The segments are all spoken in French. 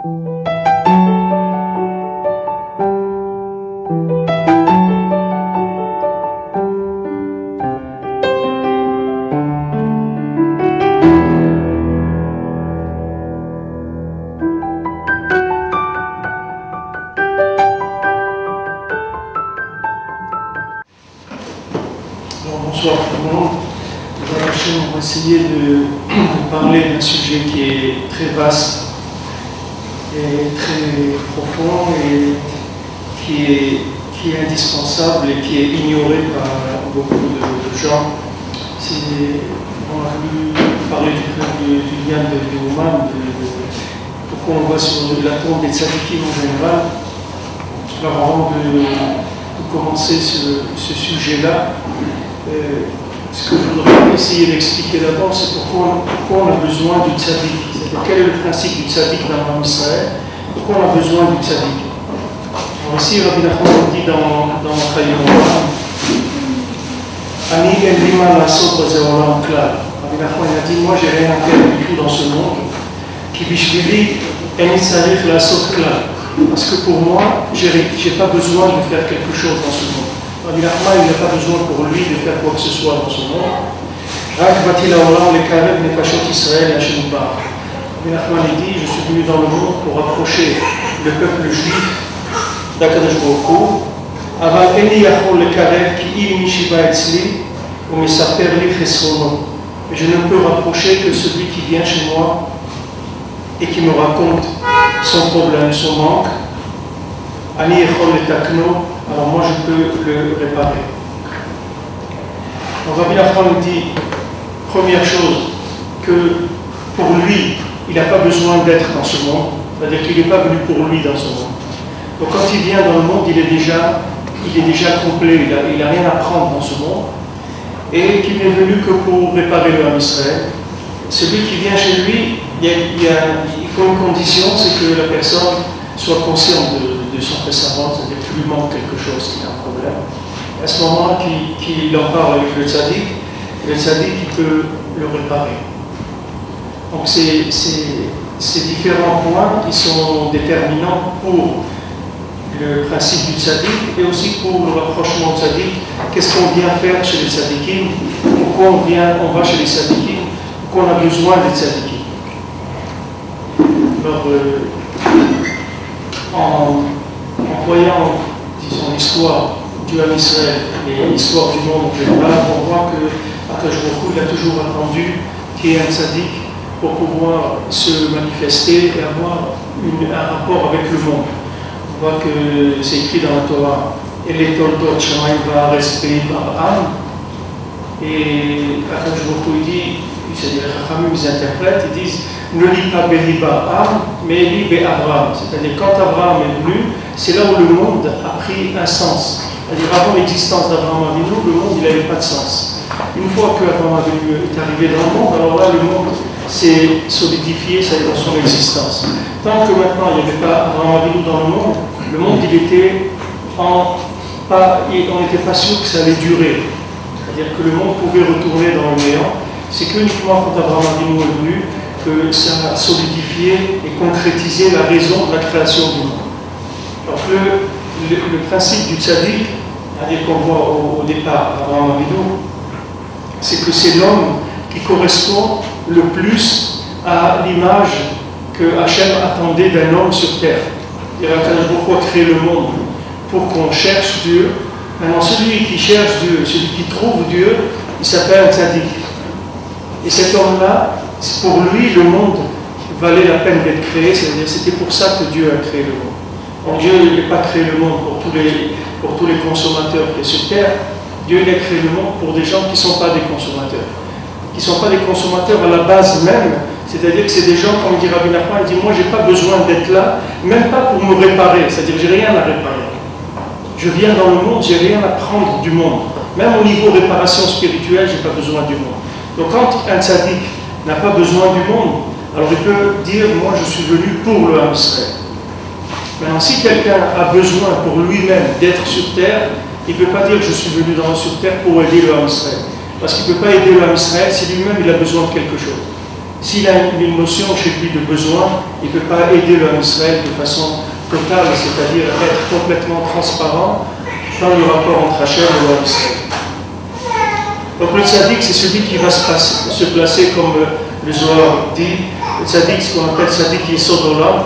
Bonsoir tout le monde. On va essayer de parler d'un sujet qui est très vaste et très profond et qui est indispensable et qui est ignoré par beaucoup de gens. On a voulu parler du lien de Ouman, pourquoi on voit sur la tombe des tzadikim en général. Alors avant de commencer ce sujet-là, ce que je voudrais essayer d'expliquer d'abord, c'est pourquoi on a besoin du tzaddik. C'est-à-dire quel est le principe du tzaddik dans Israël, pourquoi on a besoin du tzaddik. Alors ici, Rabbi Nachman dit dans Chayim Ani en lima lasot baze olam klal. Rabbi Nachman a dit, moi j'ai rien à faire du tout dans ce monde, ki bishvili en tzarich lasot klal. Parce que pour moi, j'ai pas besoin de faire quelque chose dans ce monde. Rabbi Nachman, il n'a pas besoin pour lui de faire quoi que ce soit dans ce monde. Rabbi Nachman dit, je suis venu dans le monde pour rapprocher le peuple juif d'Akadosh Baruch Hu. Je ne peux rapprocher que celui qui vient chez moi et qui me raconte son problème, son manque. Alors moi je peux le réparer. Donc Rabbi Nachman dit, première chose, que pour lui, il n'a pas besoin d'être dans ce monde, c'est-à-dire qu'il n'est pas venu pour lui dans ce monde. Donc quand il vient dans le monde, il est déjà complet, il n'a rien à prendre dans ce monde, et qu'il n'est venu que pour réparer le Ham Israël. Celui qui vient chez lui, il faut une condition, c'est que la personne soit consciente de son précédent, c'est-à-dire qu'il lui manque quelque chose, qu'il a un problème. À ce moment-là, qu'il en parle avec le tzaddik il peut le réparer. Donc ces différents points qui sont déterminants pour le principe du tzaddik et aussi pour le rapprochement du tzaddik. Qu'est-ce qu'on vient faire chez les tzaddikim? Pourquoi on va chez les tzaddikim? Pourquoi on a besoin des tzaddikim? Alors, en voyant, disons, l'histoire du Ham Israël et l'histoire du monde en général, on voit que Akadosh Baruch Hu, il a toujours attendu qu'il y ait un tzaddik pour pouvoir se manifester et avoir un rapport avec le monde. On voit que c'est écrit dans la Torah, et les toldot shamayim va'aretz be'Abraham, et Akadosh Baruch Hu dit, c'est-à-dire les Chachamim, ils interprètent, ils disent ne lis pas Be'Abraham, mais lis Be'Abraham. C'est-à-dire quand Abraham est venu, c'est là où le monde a pris un sens. C'est-à-dire avant l'existence d'Abraham Avinu, le monde il n'avait pas de sens. Une fois qu'Abraham Avinu est arrivé dans le monde, alors là le monde s'est solidifié dans son existence. Tant que maintenant il n'y avait pas Abraham Avinu dans le monde il était on n'était pas sûr que ça allait durer. C'est-à-dire que le monde pouvait retourner dans le néant. C'est qu'uniquement quand Abraham Avinu est venu que ça a solidifié et concrétisé la raison de la création du monde. Alors le principe du tzaddik, c'est-à-dire qu'on voit au départ Abraham Avinu, c'est que c'est l'homme qui correspond le plus à l'image que Hachem attendait d'un homme sur terre. Il y a pourquoi créer le monde pour qu'on cherche Dieu. Maintenant, celui qui cherche Dieu, celui qui trouve Dieu, il s'appelle un tzaddik. Et cet homme-là, pour lui, le monde valait la peine d'être créé, c'est-à-dire c'était pour ça que Dieu a créé le monde. Donc Dieu n'a pas créé le monde pour tous les consommateurs qui sont sur terre. Dieu a créé le monde pour des gens qui ne sont pas des consommateurs. Qui ne sont pas des consommateurs à la base même, c'est-à-dire que c'est des gens, comme dit Rabbi Nachman, il dit moi j'ai pas besoin d'être là, même pas pour me réparer, c'est-à-dire j'ai rien à réparer. Je viens dans le monde, j'ai rien à prendre du monde. Même au niveau réparation spirituelle, j'ai pas besoin du monde. Donc quand un tzaddik n'a pas besoin du monde, alors il peut dire moi je suis venu pour le Ham Israël. Maintenant si quelqu'un a besoin pour lui-même d'être sur terre, il ne peut pas dire je suis venu sur terre pour aider le Ham Israël. Parce qu'il ne peut pas aider le Ham Israël si lui-même il a besoin de quelque chose. S'il a une émotion chez lui de besoin, il ne peut pas aider l'homme Israël de façon totale, c'est-à-dire être complètement transparent dans le rapport entre Hachem et l'homme Israël. Donc le tzaddik, c'est celui qui va se placer comme le Zohar dit. Le tzaddik, ce qu'on appelle tzaddik yesod olam,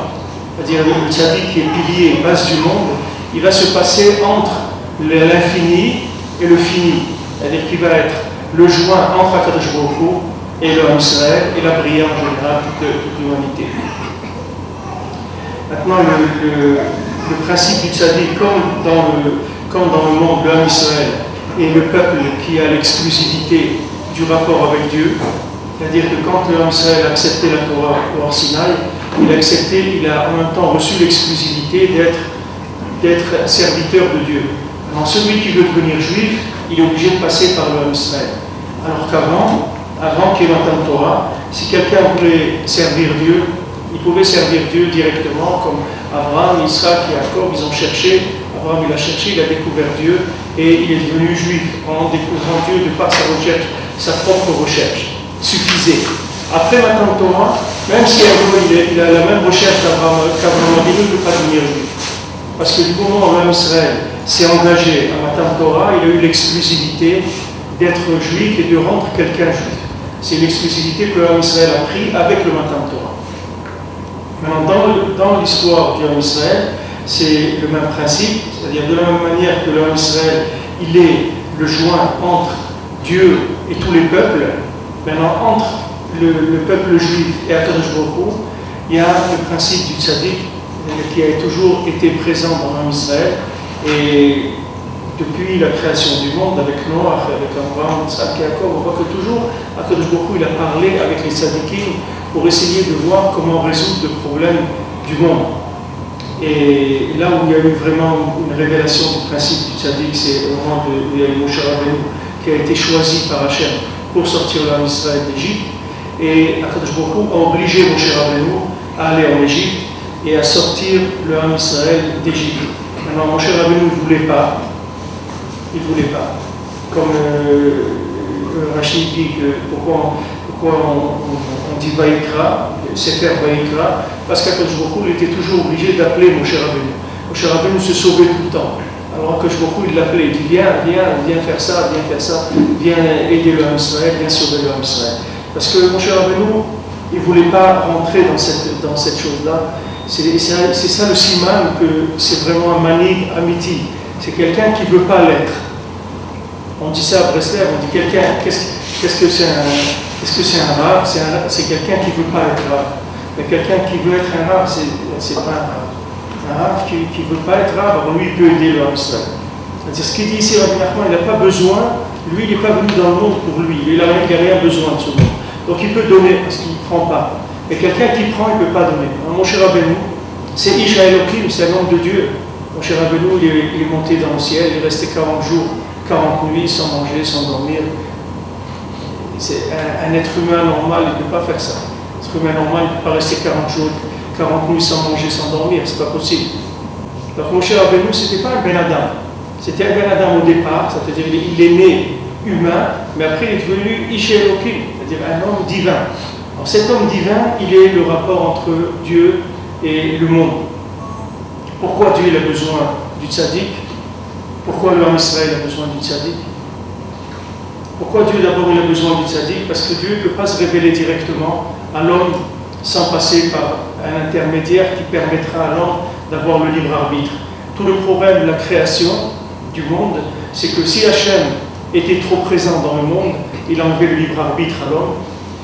c'est-à-dire le tzaddik qui est pilier, base du monde, il va se passer entre l'infini et le fini. C'est-à-dire qu'il va être le joint entre Akadosh Baruch Hu et l'homme Israël et la prière en général de toute l'humanité. Maintenant, le principe du tzaddik, comme dans le monde, l'homme Israël et le peuple qui a l'exclusivité du rapport avec Dieu, c'est-à-dire que quand l'homme Israël a accepté la Torah au Sinaï, il a en même temps reçu l'exclusivité d'être serviteur de Dieu. Alors celui qui veut devenir juif, il est obligé de passer par l'homme Israël. Alors avant qu'il y ait la Torah, si quelqu'un voulait servir Dieu, il pouvait servir Dieu directement, comme Abraham, Isaac et Jacob, ils ont cherché, Abraham il a cherché, il a découvert Dieu, et il est devenu juif en découvrant Dieu de par sa recherche, sa propre recherche. Suffisait. Après Matan Torah, même si il a la même recherche qu'Abraham, il ne peut pas devenir juif. Parce que du moment où l'homme Israël s'est engagé à Matan Torah, il a eu l'exclusivité d'être juif et de rendre quelqu'un juif. C'est l'exclusivité que l'homme Israël a pris avec le Matan Torah. Maintenant, dans l'histoire du homme Israël, c'est le même principe, c'est-à-dire de la même manière que l'homme Israël, il est le joint entre Dieu et tous les peuples. Maintenant, entre le peuple juif et Akadosh Baruch Hu, il y a le principe du tzaddik qui a toujours été présent dans l'homme Israël. Et depuis la création du monde, avec Noach, avec Abraham, Isaac et Jacob, on voit que toujours Akadosh Baruch Hu, il a parlé avec les tzaddikim pour essayer de voir comment résoudre le problème du monde. Et là où il y a eu vraiment une révélation du principe du tzaddik, c'est au moment où il y a eu Moshe Rabbeinu qui a été choisi par Hachem pour sortir l'homme Israël d'Égypte. Et Akadosh Baruch Hu a obligé Moshe Rabbeinu à aller en Égypte et à sortir l'homme Israël d'Égypte. Maintenant, Moshe Rabbeinu ne voulait pas. Il ne voulait pas. Comme Rachid dit que pourquoi on dit Vaïkra, Sefer Vaïkra, parce qu'Akadosh Baruch Hu était toujours obligé d'appeler Moshe Rabbeinu. Moshe Rabbeinu se sauvait tout le temps. Alors Akadosh Baruch Hu, il l'appelait, il dit viens faire ça, viens aider l'homme Israël, viens sauver l'homme Israël. Parce que Moshe Rabbeinu, il ne voulait pas rentrer dans cette chose-là. C'est ça le siman, que c'est vraiment un manig amiti. C'est quelqu'un qui ne veut pas l'être. On dit ça à Breslev, on dit quelqu'un, qu'est-ce que c'est un rave? C'est quelqu'un qui ne veut pas être rave. Mais quelqu'un qui veut être un rave, c'est pas un rave. Un rave qui ne veut pas être rave, alors lui il peut aider l'homme Israël. C'est-à-dire ce qu'il dit ici, Rabbi Nachman, il n'a pas besoin, lui il n'est pas venu dans le monde pour lui, il n'a rien besoin de ce monde. Donc il peut donner parce qu'il ne prend pas. Mais quelqu'un qui prend, il ne peut pas donner. Moshe Rabbeinu, c'est Isha Elohim, c'est un homme de Dieu. Moshe Rabbeinu, il est monté dans le ciel, il est resté 40 jours, 40 nuits sans manger, sans dormir. C'est un être humain normal, il ne peut pas faire ça. Un être humain normal, il ne peut pas rester 40 jours, 40 nuits sans manger, sans dormir, c'est pas possible. Donc Moshe Rabbeinu, ce n'était pas un Ben Adam. C'était un Ben Adam au départ, c'est-à-dire il est né humain, mais après il est devenu Isha Elohim, c'est-à-dire un homme divin. Alors cet homme divin, il est le rapport entre Dieu et le monde. Pourquoi Dieu a besoin du tzaddik? Pourquoi l'homme Israël a besoin du tzaddik? Pourquoi Dieu d'abord il a besoin du tzaddik? Parce que Dieu ne peut pas se révéler directement à l'homme sans passer par un intermédiaire qui permettra à l'homme d'avoir le libre arbitre. Tout le problème de la création du monde, c'est que si Hachem était trop présent dans le monde, il a enlevé le libre arbitre à l'homme.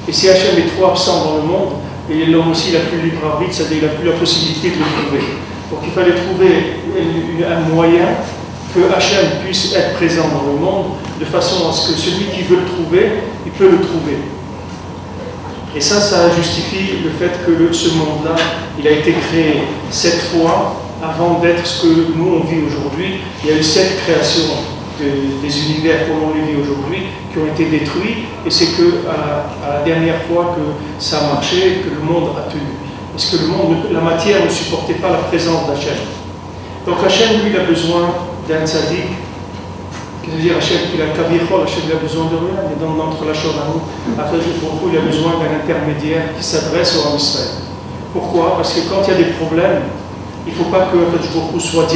Et si Hachem est trop absent dans le monde, et l'homme aussi n'a plus le libre arbitre, c'est-à-dire qu'il n'a plus la possibilité de le trouver. Donc il fallait trouver un moyen que Hachem puisse être présent dans le monde, de façon à ce que celui qui veut le trouver, il peut le trouver. Et ça justifie le fait que ce monde-là, il a été créé 7 fois avant d'être ce que nous on vit aujourd'hui. Il y a eu 7 créations des univers comme on les vit aujourd'hui qui ont été détruits, et c'est à la dernière fois que ça a marché, que le monde a tenu. Parce que la matière ne supportait pas la présence d'Hachem. Donc Hachem, lui, il a besoin d'un tzaddik Qu'est-ce que veut dire Hachem qu'il a Kavichol, Hachem il a besoin de rien, mais dans notre Lachon à nous, après beaucoup, il a besoin d'un intermédiaire qui s'adresse au Ham Israël. Pourquoi? Parce que quand il y a des problèmes, il ne faut pas que beaucoup soit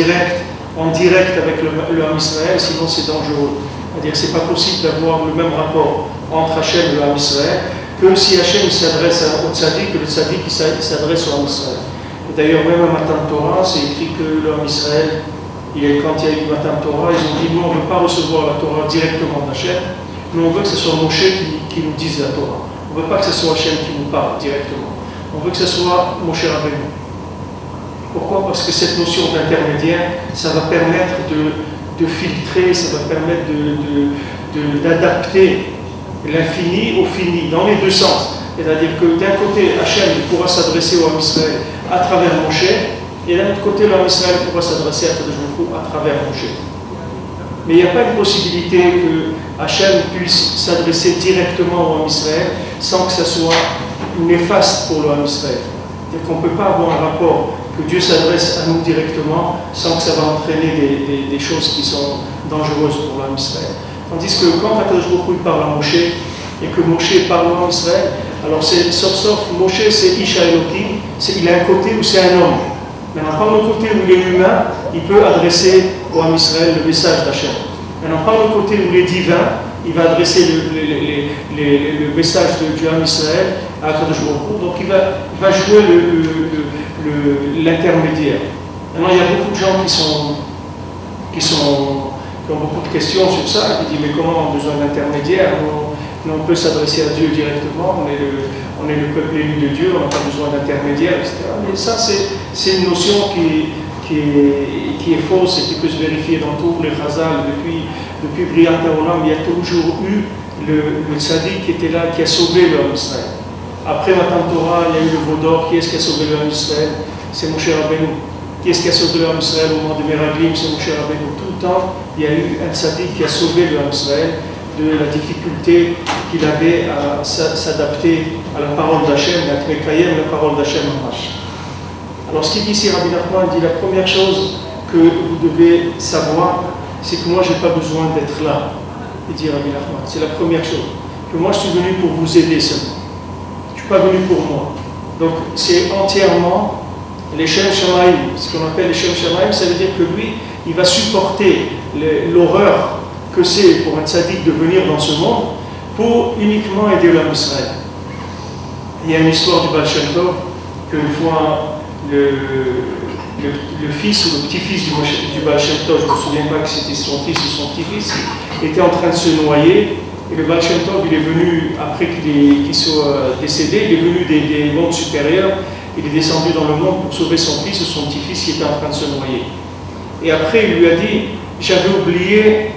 en direct avec le Ham Israël, sinon c'est dangereux. C'est-à-dire que ce n'est pas possible d'avoir le même rapport entre Hachem et le Ham Israël que si Hachem s'adresse au Tzadik, que le Tzadik s'adresse au Ham Israël. D'ailleurs, même à Matan Torah, c'est écrit que le Ham Israël, quand il y a eu Matan Torah, ils ont dit nous, on ne veut pas recevoir la Torah directement d'Hachem, mais on veut que ce soit Moshe qui nous dise la Torah. On ne veut pas que ce soit Hachem qui nous parle directement. On veut que ce soit Moshe Rabbeinu. Pourquoi? Parce que cette notion d'intermédiaire, ça va permettre de filtrer, ça va permettre d'adapter l'infini au fini, dans les deux sens. C'est-à-dire que d'un côté, Hachem pourra s'adresser au Ham Israël à travers Moshe, et d'un autre côté, le Ham Israël pourra s'adresser à travers Moshe. Mais il n'y a pas une possibilité que Hachem puisse s'adresser directement au Ham Israël sans que ça soit néfaste pour le Ham Israël. C'est-à-dire qu'on ne peut pas avoir un rapport que Dieu s'adresse à nous directement sans que ça va entraîner des choses qui sont dangereuses pour le Ham Israël. Tandis que quand Akadosh Baruch Hu parle à Moshe et que Moshe parle au Ham Israël, alors sauf Moshe c'est Isha Elohim, il a un côté où c'est un homme. Maintenant, par le côté où il est humain, il peut adresser au Ham Israël le message d'Hachem. Maintenant, par le côté où il est divin, il va adresser le message du Ham Israël à Akadosh Baruch Hu. Donc il va jouer l'intermédiaire. Maintenant, il y a beaucoup de gens qui ont beaucoup de questions sur ça, qui disent mais comment on a besoin d'intermédiaire? On peut s'adresser à Dieu directement, on est le peuple élu de Dieu, on n'a pas besoin d'intermédiaire, etc. Mais ça, c'est une notion qui est fausse et qui peut se vérifier dans tous les Chazal. Depuis Briat Haolam, il y a toujours eu le tzaddik qui était là, qui a sauvé le Ham Israël. Après Matan Torah, il y a eu le veau d'or. Qui est-ce qui a sauvé le Ham Israël? C'est Moshe Rabbeinu. Qui est-ce qui a sauvé le Ham Israël au moment de Meraglim? C'est Moshe Rabbeinu. Tout le temps, il y a eu un tzaddik qui a sauvé le Ham Israël de la difficulté qu'il avait à s'adapter à la parole d'Hachem, à Tmekayem, la parole d'Hachem Mamash. Alors ce qu'il dit ici, Rabbi Nachman, il dit la première chose que vous devez savoir, c'est que moi je n'ai pas besoin d'être là. Il dit Rabbi Nachman, c'est la première chose. Que moi je suis venu pour vous aider seulement. Je ne suis pas venu pour moi. Donc c'est entièrement les Shem Shamaim, ce qu'on appelle les Shem Shamaim, ça veut dire que lui, il va supporter l'horreur que c'est pour un tzaddik de venir dans ce monde pour uniquement aider l'homme Israël. Il y a une histoire du Baal Shem Tov qu'une fois le fils ou le petit-fils du Baal Shem Tov, je ne me souviens pas que c'était son fils ou son petit-fils, était en train de se noyer et le Baal Shem Tov il est venu, après qu'il soit décédé, il est venu des mondes supérieurs, il est descendu dans le monde pour sauver son fils ou son petit-fils qui était en train de se noyer. Et après il lui a dit, j'avais oublié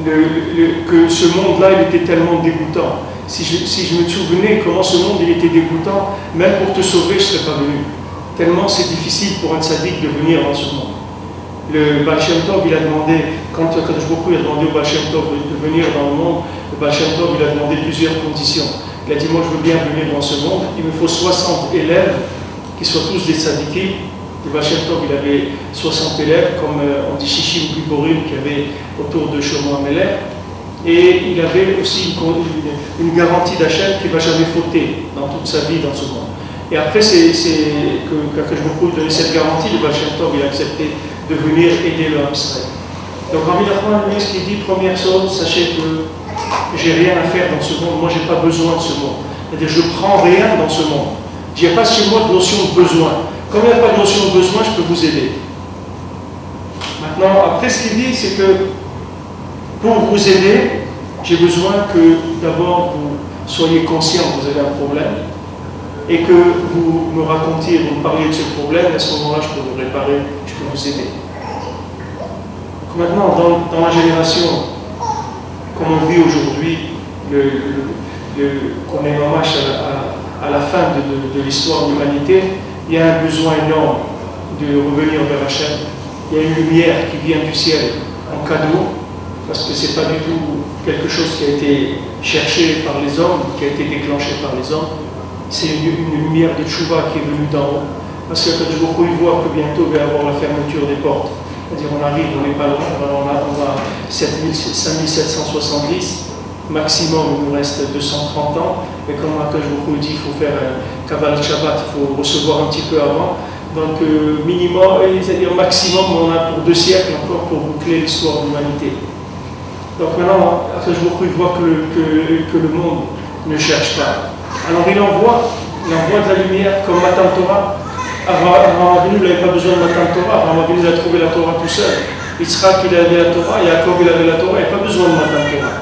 que ce monde-là, il était tellement dégoûtant. Si je me souvenais comment ce monde il était dégoûtant, même pour te sauver, je ne serais pas venu. Tellement c'est difficile pour un tzaddik de venir dans ce monde. Le Baal Shem Tov, il a demandé, quand Kadosh Baruch Hu a demandé au Baal Shem Tov de venir dans le monde, le Baal Shem Tov, il a demandé plusieurs conditions. Il a dit, moi je veux bien venir dans ce monde, il me faut 60 élèves qui soient tous des tzaddikim. Le Baal Shem Tov, il avait 60 élèves, comme on dit Shishim Giborim, qui avait autour de Shlomo HaMelech. Et il avait aussi une garantie d'Hachem qui ne va jamais fauter dans toute sa vie dans ce monde. Et après, quand je me donner cette garantie, le Baal Shem Tov, il a accepté de venir aider le Ham Israël. Donc, Rabbi Nachman, lui, ce qu'il dit, première chose, sachez que j'ai rien à faire dans ce monde, moi, je n'ai pas besoin de ce monde. C'est-à-dire, je ne prends rien dans ce monde. Il n'y a pas chez moi de notion de besoin. Comme il n'y a pas de notion de besoin, je peux vous aider. Maintenant, après, ce qu'il dit, c'est que pour vous aider, j'ai besoin que d'abord vous soyez conscient que vous avez un problème et que vous me racontiez, vous me parliez de ce problème, et à ce moment-là, je peux vous réparer, je peux vous aider. Donc maintenant, dans la génération, comme on vit aujourd'hui, qu'on est mamash à la fin de l'histoire de l'humanité, il y a un besoin énorme de revenir vers Hachem. Il y a une lumière qui vient du ciel en cadeau, parce que ce n'est pas du tout quelque chose qui a été cherché par les hommes, qui a été déclenché par les hommes. C'est une lumière de Tchouva qui est venue d'en haut. Parce que quand je voit que bientôt il va y avoir la fermeture des portes C'est-à-dire on arrive, on n'est pas loin, on a 5770, maximum il nous reste 230 ans, mais comme je vous dis, il faut faire un Kabbalah Shabbat, il faut recevoir un petit peu avant. Donc minimum, c'est-à-dire maximum, on a pour 2 siècles encore pour boucler l'histoire de l'humanité. Donc maintenant, je vois que le monde ne cherche pas. Alors il envoie de la lumière comme Matan Torah. Avant Avinu, il n'avait pas besoin de Matan Torah. Avant Avinu, il a trouvé la Torah tout seul. Yitzhak, il avait la Torah, Yaakov, il avait la Torah, il n'avait pas besoin de Matan Torah.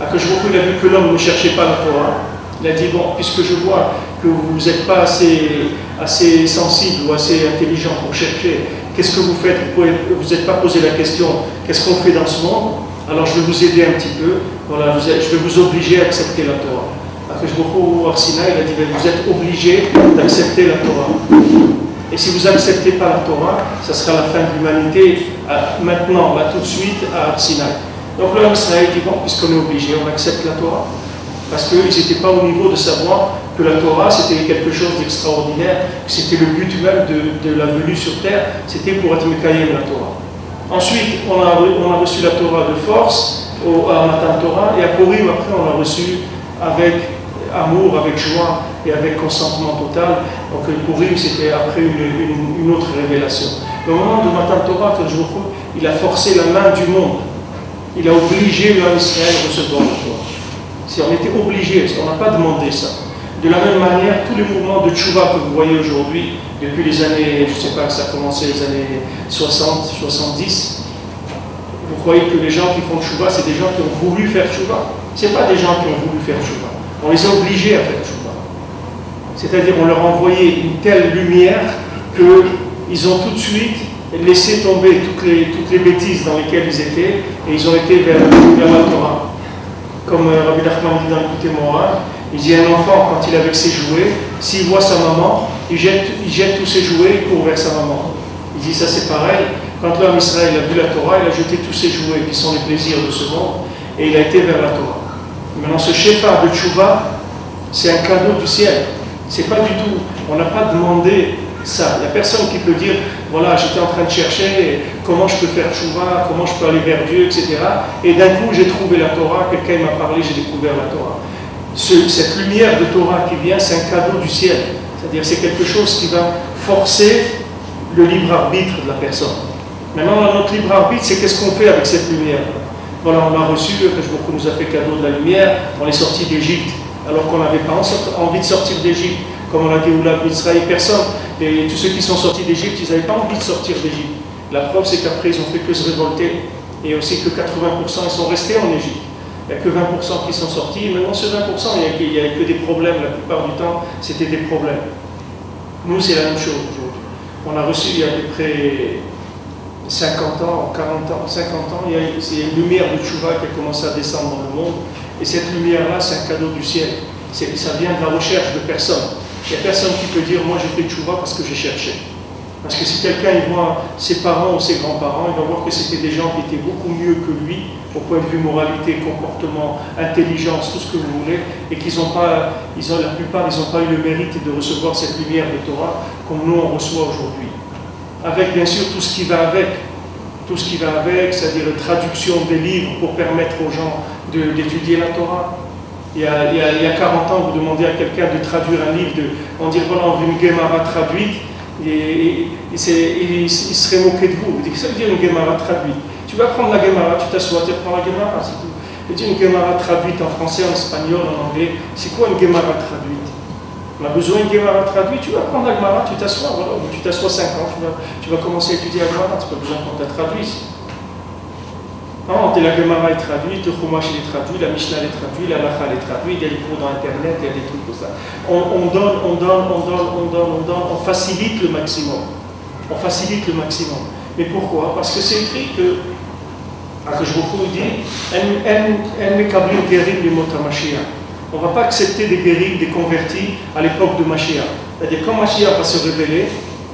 Alors il a vu que l'homme ne cherchait pas la Torah. Il a dit, bon, puisque je vois que vous n'êtes pas assez sensible ou assez intelligent pour chercher, qu'est-ce que vous faites? Vous n'êtes pas posé la question, qu'est-ce qu'on fait dans ce monde? Alors je vais vous aider un petit peu, voilà, je vais vous obliger à accepter la Torah. Après je beaucoup au Arsina, il a dit, vous êtes obligés d'accepter la Torah. Et si vous n'acceptez pas la Torah, ça sera la fin de l'humanité, maintenant, là tout de suite, à Arsina. Donc là, Israël dit, bon, puisqu'on est obligé, on accepte la Torah. Parce qu'ils n'étaient pas au niveau de savoir que la Torah, c'était quelque chose d'extraordinaire, que c'était le but même de la venue sur terre, c'était pour être Mekayem la Torah. Ensuite, on a reçu la Torah de force, à Matan Torah, et à Purim, après, on l'a reçu avec amour, avec joie et avec consentement total. Donc Purim, c'était après une autre révélation. Mais au moment de Matan Torah, il a forcé la main du monde. Il a obligé l'homme Israël à recevoir la Torah. Si on était obligé, parce qu'on n'a pas demandé ça. De la même manière, tous les mouvements de tchouva que vous voyez aujourd'hui, depuis les années, je ne sais pas, ça a commencé les années 60, 70, vous croyez que les gens qui font tchouva, c'est des gens qui ont voulu faire tchouva. Ce n'est pas des gens qui ont voulu faire tchouva. On les a obligés à faire tchouva. C'est-à-dire on leur a envoyé une telle lumière qu'ils ont tout de suite laissé tomber toutes les bêtises dans lesquelles ils étaient et ils ont été vers la Torah. Comme Rabbi Nachman dit dans l'écouté moral, il dit un enfant, quand il est avec ses jouets, s'il voit sa maman, il jette tous ses jouets et court vers sa maman. Il dit ça c'est pareil, quand l'homme Israël a vu la Torah, il a jeté tous ses jouets qui sont les plaisirs de ce monde et il a été vers la Torah. Maintenant ce Shephar de Tchouva, c'est un cadeau du ciel. C'est pas du tout, on n'a pas demandé ça. Il n'y a personne qui peut dire, voilà, j'étais en train de chercher comment je peux faire tchouva, comment je peux aller vers Dieu, etc. Et d'un coup, j'ai trouvé la Torah, quelqu'un m'a parlé, j'ai découvert la Torah. Cette lumière de Torah qui vient, c'est un cadeau du ciel. C'est-à-dire, c'est quelque chose qui va forcer le libre arbitre de la personne. Maintenant, notre libre arbitre, c'est qu'est-ce qu'on fait avec cette lumière. Voilà, on l'a reçu, Hakadosh nous a fait cadeau de la lumière, on est sorti d'Égypte, alors qu'on n'avait pas envie de sortir d'Égypte, comme on a dit Oula Mitzraï, personne. Et tous ceux qui sont sortis d'Égypte, ils n'avaient pas envie de sortir d'Égypte. La preuve, c'est qu'après, ils ont fait que se révolter. Et aussi que 80% ils sont restés en Égypte. Il n'y a que 20% qui sont sortis. Et maintenant, ce 20%, il n'y a que des problèmes. La plupart du temps, c'était des problèmes. Nous, c'est la même chose aujourd'hui. On a reçu il y a à peu près 50 ans, 40 ans, 50 ans, il y a une lumière de Tchouva qui a commencé à descendre dans le monde. Et cette lumière-là, c'est un cadeau du ciel. Ça vient de la recherche de personne. Il n'y a personne qui peut dire, moi j'ai fait Tchouva parce que j'ai cherché. Parce que si quelqu'un voit ses parents ou ses grands-parents, il va voir que c'était des gens qui étaient beaucoup mieux que lui, au point de vue moralité, comportement, intelligence, tout ce que vous voulez, et qu'ils n'ont pas, la plupart, ils n'ont pas eu le mérite de recevoir cette lumière de Torah comme nous on reçoit aujourd'hui. Avec bien sûr tout ce qui va avec, c'est-à-dire la traduction des livres pour permettre aux gens d'étudier la Torah. Il y a 40 ans, vous demandez à quelqu'un de traduire un livre, on dit voilà, on veut une Gemara traduite, et il serait moqué de vous. Vous dites, ça veut dire une Gemara traduite. Tu vas prendre la Gemara, tu t'assois, tu prends la Gemara, c'est tout. Il dit une Gemara traduite en français, en espagnol, en anglais. C'est quoi une Gemara traduite? On a besoin d'une Gemara traduite, tu vas prendre la Gemara, tu t'assois, voilà, tu t'assois 5 ans, tu vas commencer à étudier la Gemara, tu n'as pas besoin qu'on te la traduise. Non, la Gemara est traduite, le Chumash est traduit, la Mishnah est traduite, la Lacha est traduite, il y a des cours dans Internet, il y a des trucs comme ça. On donne, on facilite le maximum. On facilite le maximum. Mais pourquoi? Parce que c'est écrit que, je vous dis, on ne va pas accepter des guéris, des convertis à l'époque de Mashiach. C'est-à-dire, quand Mashiach va se révéler,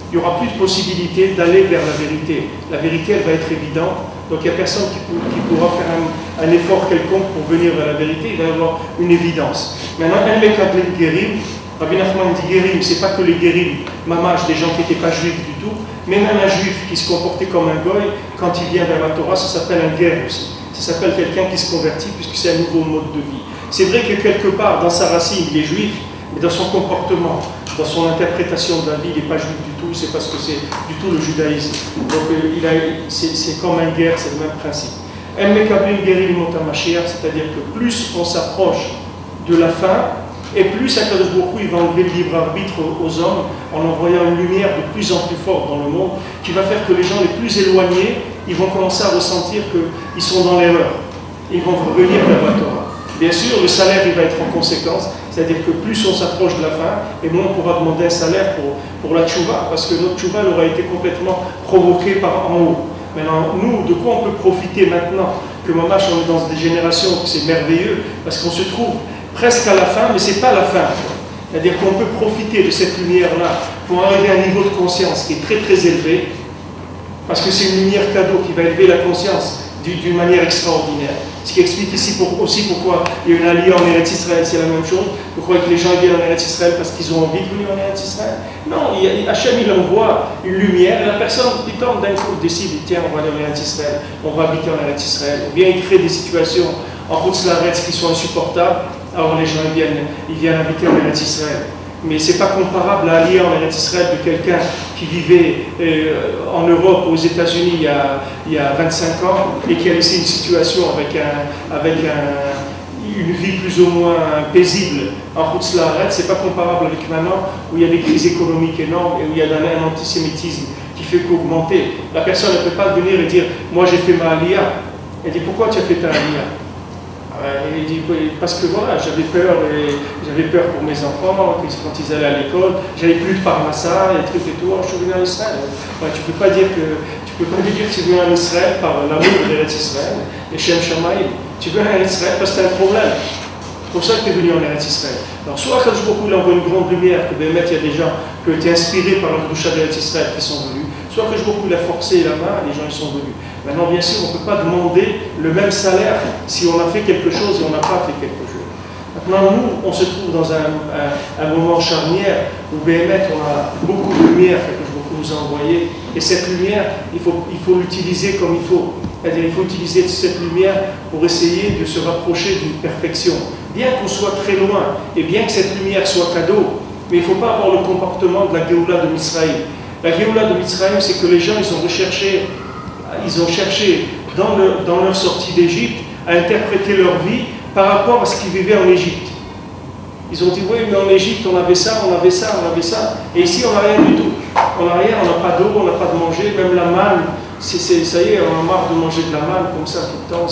il n'y aura plus de possibilité d'aller vers la vérité. La vérité, elle va être évidente. Donc il n'y a personne qui pourra faire un effort quelconque pour venir vers la vérité. Il va y avoir une évidence. Maintenant, un mec appelé Guérim, Rabbi Nachman dit Guérim, ce n'est pas que les Guérim, mamash, des gens qui n'étaient pas juifs du tout. tout. Mais même un juif qui se comportait comme un goy, quand il vient vers la Torah, ça s'appelle un guerre aussi. Ça s'appelle quelqu'un qui se convertit puisque c'est un nouveau mode de vie. C'est vrai que quelque part, dans sa racine, il est juif, mais dans son comportement, dans son interprétation de la vie, il n'est pas juif du tout, c'est parce que c'est du tout le judaïsme. Donc c'est comme un guerre, c'est le même principe. C'est-à-dire que plus on s'approche de la fin, et plus Akadosh Baruch Hu, il va enlever le libre arbitre aux hommes en envoyant une lumière de plus en plus forte dans le monde qui va faire que les gens les plus éloignés, ils vont commencer à ressentir qu'ils sont dans l'erreur. Ils vont revenir vers la Torah. Bien sûr, le salaire il va être en conséquence, c'est-à-dire que plus on s'approche de la fin, et moins on pourra demander un salaire pour la tchouva, parce que notre tchouva aura été complètement provoquée par en haut. Maintenant, nous, de quoi on peut profiter maintenant que Mamash, on est dans des générations où c'est merveilleux, parce qu'on se trouve presque à la fin, mais ce n'est pas la fin. C'est-à-dire qu'on peut profiter de cette lumière-là pour arriver à un niveau de conscience qui est très très élevé, parce que c'est une lumière cadeau qui va élever la conscience d'une manière extraordinaire. Ce qui explique ici aussi pourquoi il y a une alliée en Eretz Israël, c'est la même chose. Pourquoi que les gens viennent en Eretz Israël parce qu'ils ont envie de venir en Eretz Israël? Non, Hachem il envoie une lumière, et la personne du temps d'un coup décide, tiens, on va aller en Eretz Israël, on va habiter en Eretz Israël. Ou bien il crée des situations en route Laretz qui sont insupportables, alors les gens ils viennent habiter en Eretz Israël. Mais ce n'est pas comparable à aller en Eretz Israël de quelqu'un qui vivait en Europe, aux États-Unis il y a 25 ans et qui a laissé une situation avec une vie plus ou moins paisible en Chutz La'aretz. Ce n'est pas comparable avec maintenant où il y a des crises économiques énormes et où il y a un antisémitisme qui fait qu'augmenter. La personne ne peut pas venir et dire « moi j'ai fait ma aliyah ». Elle dit « pourquoi tu as fait ta aliyah ?» Il dit parce que voilà, j'avais peur pour mes enfants, quand ils allaient à l'école, j'avais plus de parnassa, et trucs et tout, je suis venu en Israël. Ouais, tu peux pas lui dire que tu es venu en Israël par l'amour de l'Eretz Israël, et Shem Shamaïm. Tu viens en Israël parce que tu as un problème. C'est pour ça que tu es venu en Eretz Israël. Alors, soit quand je beaucoup envoie une grande lumière, que il y a des gens qui ont été inspirés par le Doucha d'Eretz Israël qui sont venus, soit que je beaucoup l'a forcé la main, les gens ils sont venus. Maintenant, bien sûr, on ne peut pas demander le même salaire si on a fait quelque chose et on n'a pas fait quelque chose. Maintenant, nous, on se trouve dans un moment charnière où BMF, on a beaucoup de lumière que je vous ai envoyé, et cette lumière, il faut l'utiliser comme il faut. C'est-à-dire, il faut utiliser cette lumière pour essayer de se rapprocher d'une perfection. Bien qu'on soit très loin, et bien que cette lumière soit cadeau, mais il ne faut pas avoir le comportement de la Géoula de Mitzrayim. La Géoula de Mitzrayim, c'est que les gens, ils ont cherché dans leur sortie d'Égypte à interpréter leur vie par rapport à ce qu'ils vivaient en Égypte. Ils ont dit, oui, mais en Égypte, on avait ça, on avait ça, on avait ça, et ici, on n'a rien du tout. On n'a rien, on n'a pas d'eau, on n'a pas de manger, même la manne, ça y est, on a marre de manger de la manne comme ça tout le temps,